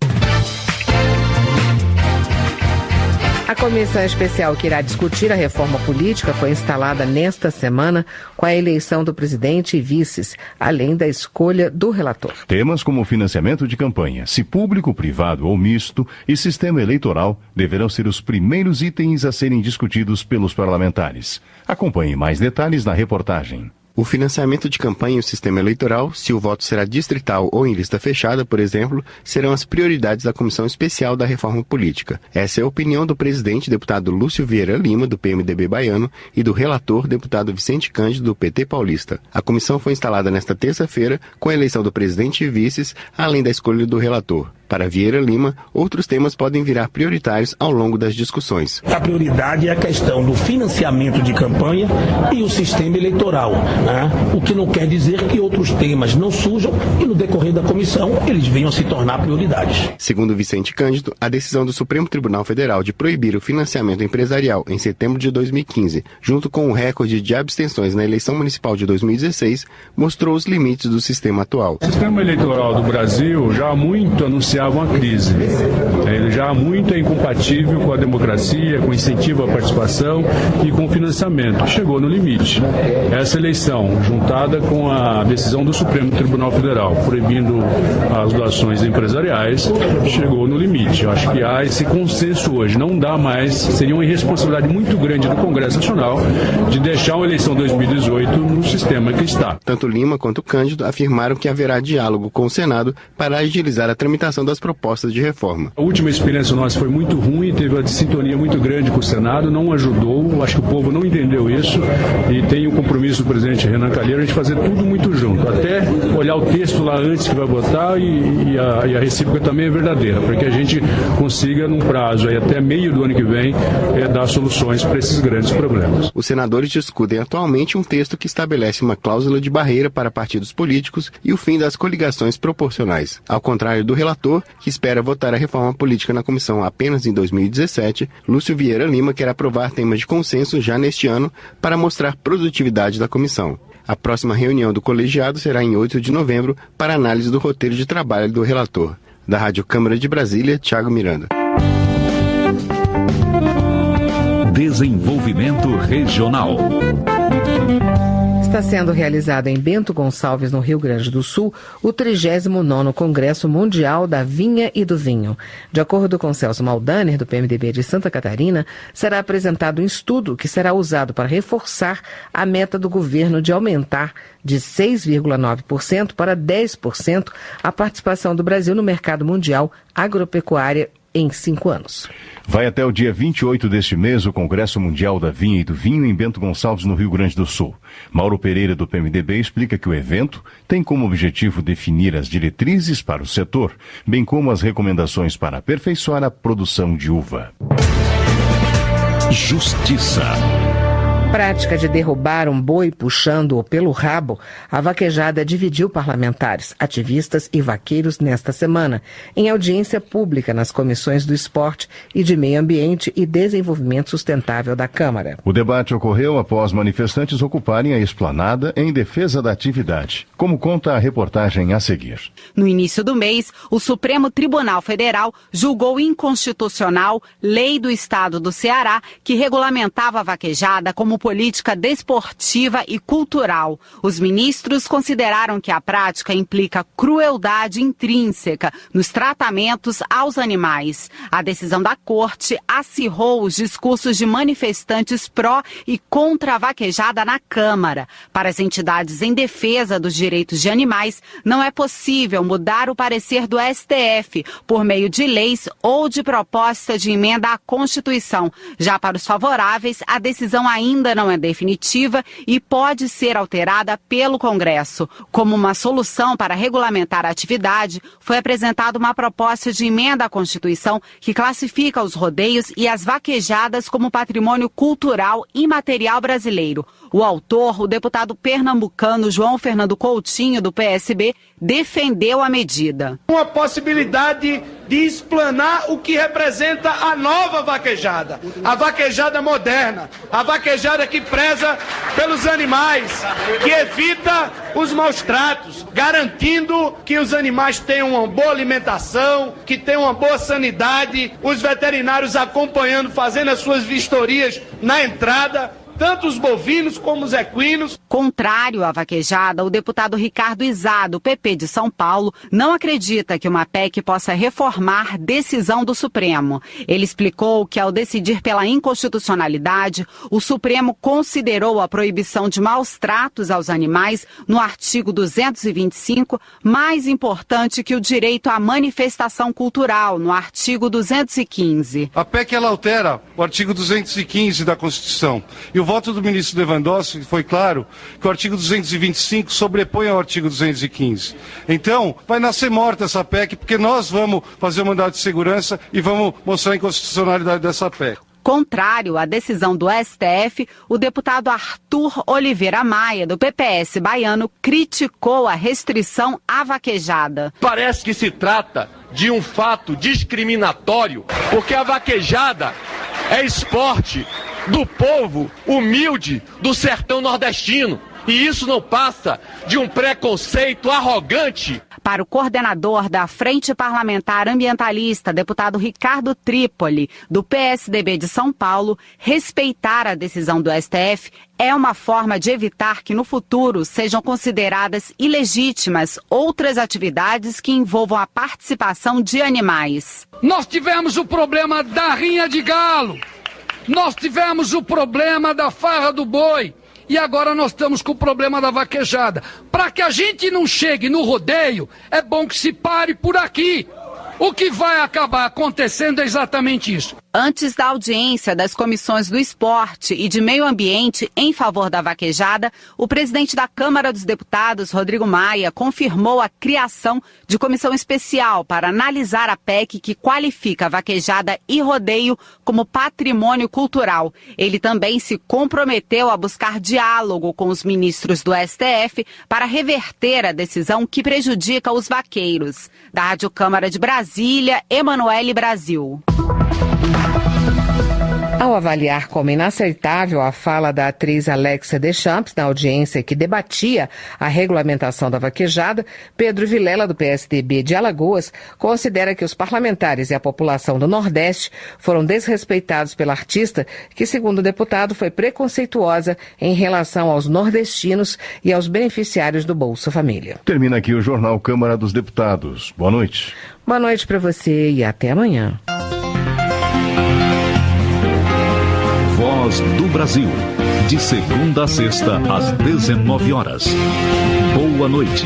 A comissão especial que irá discutir a reforma política foi instalada nesta semana com a eleição do presidente e vices, além da escolha do relator. Temas como financiamento de campanha, se público, privado ou misto, e sistema eleitoral deverão ser os primeiros itens a serem discutidos pelos parlamentares. Acompanhe mais detalhes na reportagem. O financiamento de campanha e o sistema eleitoral, se o voto será distrital ou em lista fechada, por exemplo, serão as prioridades da Comissão Especial da Reforma Política. Essa é a opinião do presidente, deputado Lúcio Vieira Lima, do PMDB baiano, e do relator, deputado Vicente Cândido, do PT paulista. A comissão foi instalada nesta terça-feira com a eleição do presidente e vices, além da escolha do relator. Para Vieira Lima, outros temas podem virar prioritários ao longo das discussões. A prioridade é a questão do financiamento de campanha e o sistema eleitoral, né? O que não quer dizer que outros temas não surjam e no decorrer da comissão eles venham a se tornar prioridades. Segundo Vicente Cândido, a decisão do Supremo Tribunal Federal de proibir o financiamento empresarial em setembro de 2015, junto com o recorde de abstenções na eleição municipal de 2016, mostrou os limites do sistema atual. O sistema eleitoral do Brasil já há muito anunciava uma crise. Ele já há muito é incompatível com a democracia, com incentivo à participação e com o financiamento. Chegou no limite. Essa eleição, juntada com a decisão do Supremo Tribunal Federal proibindo as doações empresariais, chegou no limite. Eu acho que há esse consenso hoje. Não dá mais, seria uma irresponsabilidade muito grande do Congresso Nacional de deixar uma eleição 2018 no sistema que está. Tanto Lima quanto Cândido afirmaram que haverá diálogo com o Senado para agilizar a tramitação das propostas de reforma. A última experiência nossa foi muito ruim, teve uma sintonia muito grande com o Senado, não ajudou, acho que o povo não entendeu isso e tem o compromisso do presidente Renan Calheiros de fazer tudo muito junto, até olhar o texto lá antes que vai votar e a recíproca também é verdadeira, para que a gente consiga, num prazo aí, até meio do ano que vem, dar soluções para esses grandes problemas. Os senadores discutem atualmente um texto que estabelece uma cláusula de barreira para partidos políticos e o fim das coligações proporcionais. Ao contrário do relator, que espera votar a reforma política na comissão apenas em 2017, Lúcio Vieira Lima quer aprovar temas de consenso já neste ano para mostrar produtividade da comissão. A próxima reunião do colegiado será em 8 de novembro para análise do roteiro de trabalho do relator. Da Rádio Câmara de Brasília, Thiago Miranda. Desenvolvimento Regional. Está sendo realizado em Bento Gonçalves, no Rio Grande do Sul, o 39º Congresso Mundial da Vinha e do Vinho. De acordo com Celso Maldaner, do PMDB de Santa Catarina, será apresentado um estudo que será usado para reforçar a meta do governo de aumentar de 6,9% para 10% a participação do Brasil no mercado mundial agropecuária em 5 anos. Vai até o dia 28 deste mês o Congresso Mundial da Vinha e do Vinho em Bento Gonçalves, no Rio Grande do Sul. Mauro Pereira, do PMDB, explica que o evento tem como objetivo definir as diretrizes para o setor, bem como as recomendações para aperfeiçoar a produção de uva. Justiça. Prática de derrubar um boi puxando-o pelo rabo, a vaquejada dividiu parlamentares, ativistas e vaqueiros nesta semana, em audiência pública nas comissões do Esporte e de Meio Ambiente e Desenvolvimento Sustentável da Câmara. O debate ocorreu após manifestantes ocuparem a esplanada em defesa da atividade, como conta a reportagem a seguir. No início do mês, o Supremo Tribunal Federal julgou inconstitucional lei do Estado do Ceará que regulamentava a vaquejada como política desportiva e cultural. Os ministros consideraram que a prática implica crueldade intrínseca nos tratamentos aos animais. A decisão da Corte acirrou os discursos de manifestantes pró e contra a vaquejada na Câmara. Para as entidades em defesa dos direitos de animais, não é possível mudar o parecer do STF por meio de leis ou de proposta de emenda à Constituição. Já para os favoráveis, a decisão ainda não é definitiva e pode ser alterada pelo Congresso. Como uma solução para regulamentar a atividade, foi apresentada uma proposta de emenda à Constituição que classifica os rodeios e as vaquejadas como patrimônio cultural imaterial brasileiro. O autor, o deputado pernambucano João Fernando Coutinho, do PSB, defendeu a medida. Uma possibilidade de explanar o que representa a nova vaquejada, a vaquejada moderna, a vaquejada que preza pelos animais, que evita os maus tratos, garantindo que os animais tenham uma boa alimentação, que tenham uma boa sanidade, os veterinários acompanhando, fazendo as suas vistorias na entrada, tanto os bovinos como os equinos. Contrário à vaquejada, o deputado Ricardo Izá, do PP de São Paulo, não acredita que uma PEC possa reformar decisão do Supremo. Ele explicou que, ao decidir pela inconstitucionalidade, o Supremo considerou a proibição de maus tratos aos animais no artigo 225 mais importante que o direito à manifestação cultural, no artigo 215. A PEC ela altera o artigo 215 da Constituição. E o voto do ministro Lewandowski foi claro que o artigo 225 sobrepõe ao artigo 215. Então, vai nascer morta essa PEC, porque nós vamos fazer o mandato de segurança e vamos mostrar a inconstitucionalidade dessa PEC. Contrário à decisão do STF, o deputado Arthur Oliveira Maia, do PPS baiano, criticou a restrição à vaquejada. Parece que se trata de um fato discriminatório, porque a vaquejada é esporte do povo humilde do sertão nordestino. E isso não passa de um preconceito arrogante. Para o coordenador da Frente Parlamentar Ambientalista, deputado Ricardo Trípoli, do PSDB de São Paulo, respeitar a decisão do STF é uma forma de evitar que no futuro sejam consideradas ilegítimas outras atividades que envolvam a participação de animais. Nós tivemos o problema da rinha de galo, nós tivemos o problema da farra do boi. E agora nós estamos com o problema da vaquejada. Para que a gente não chegue no rodeio, é bom que se pare por aqui. O que vai acabar acontecendo é exatamente isso. Antes da audiência das comissões do Esporte e de Meio Ambiente em favor da vaquejada, o presidente da Câmara dos Deputados, Rodrigo Maia, confirmou a criação de comissão especial para analisar a PEC que qualifica a vaquejada e rodeio como patrimônio cultural. Ele também se comprometeu a buscar diálogo com os ministros do STF para reverter a decisão que prejudica os vaqueiros. Da Rádio Câmara de Brasília, Emanuele Brasil. Ao avaliar como inaceitável a fala da atriz Alexa Deschamps na audiência que debatia a regulamentação da vaquejada, Pedro Vilela, do PSDB de Alagoas, considera que os parlamentares e a população do Nordeste foram desrespeitados pela artista, que, segundo o deputado, foi preconceituosa em relação aos nordestinos e aos beneficiários do Bolsa Família. Termina aqui o Jornal Câmara dos Deputados. Boa noite. Boa noite para você e até amanhã. Voz do Brasil. De segunda a sexta, às 19 horas. Boa noite.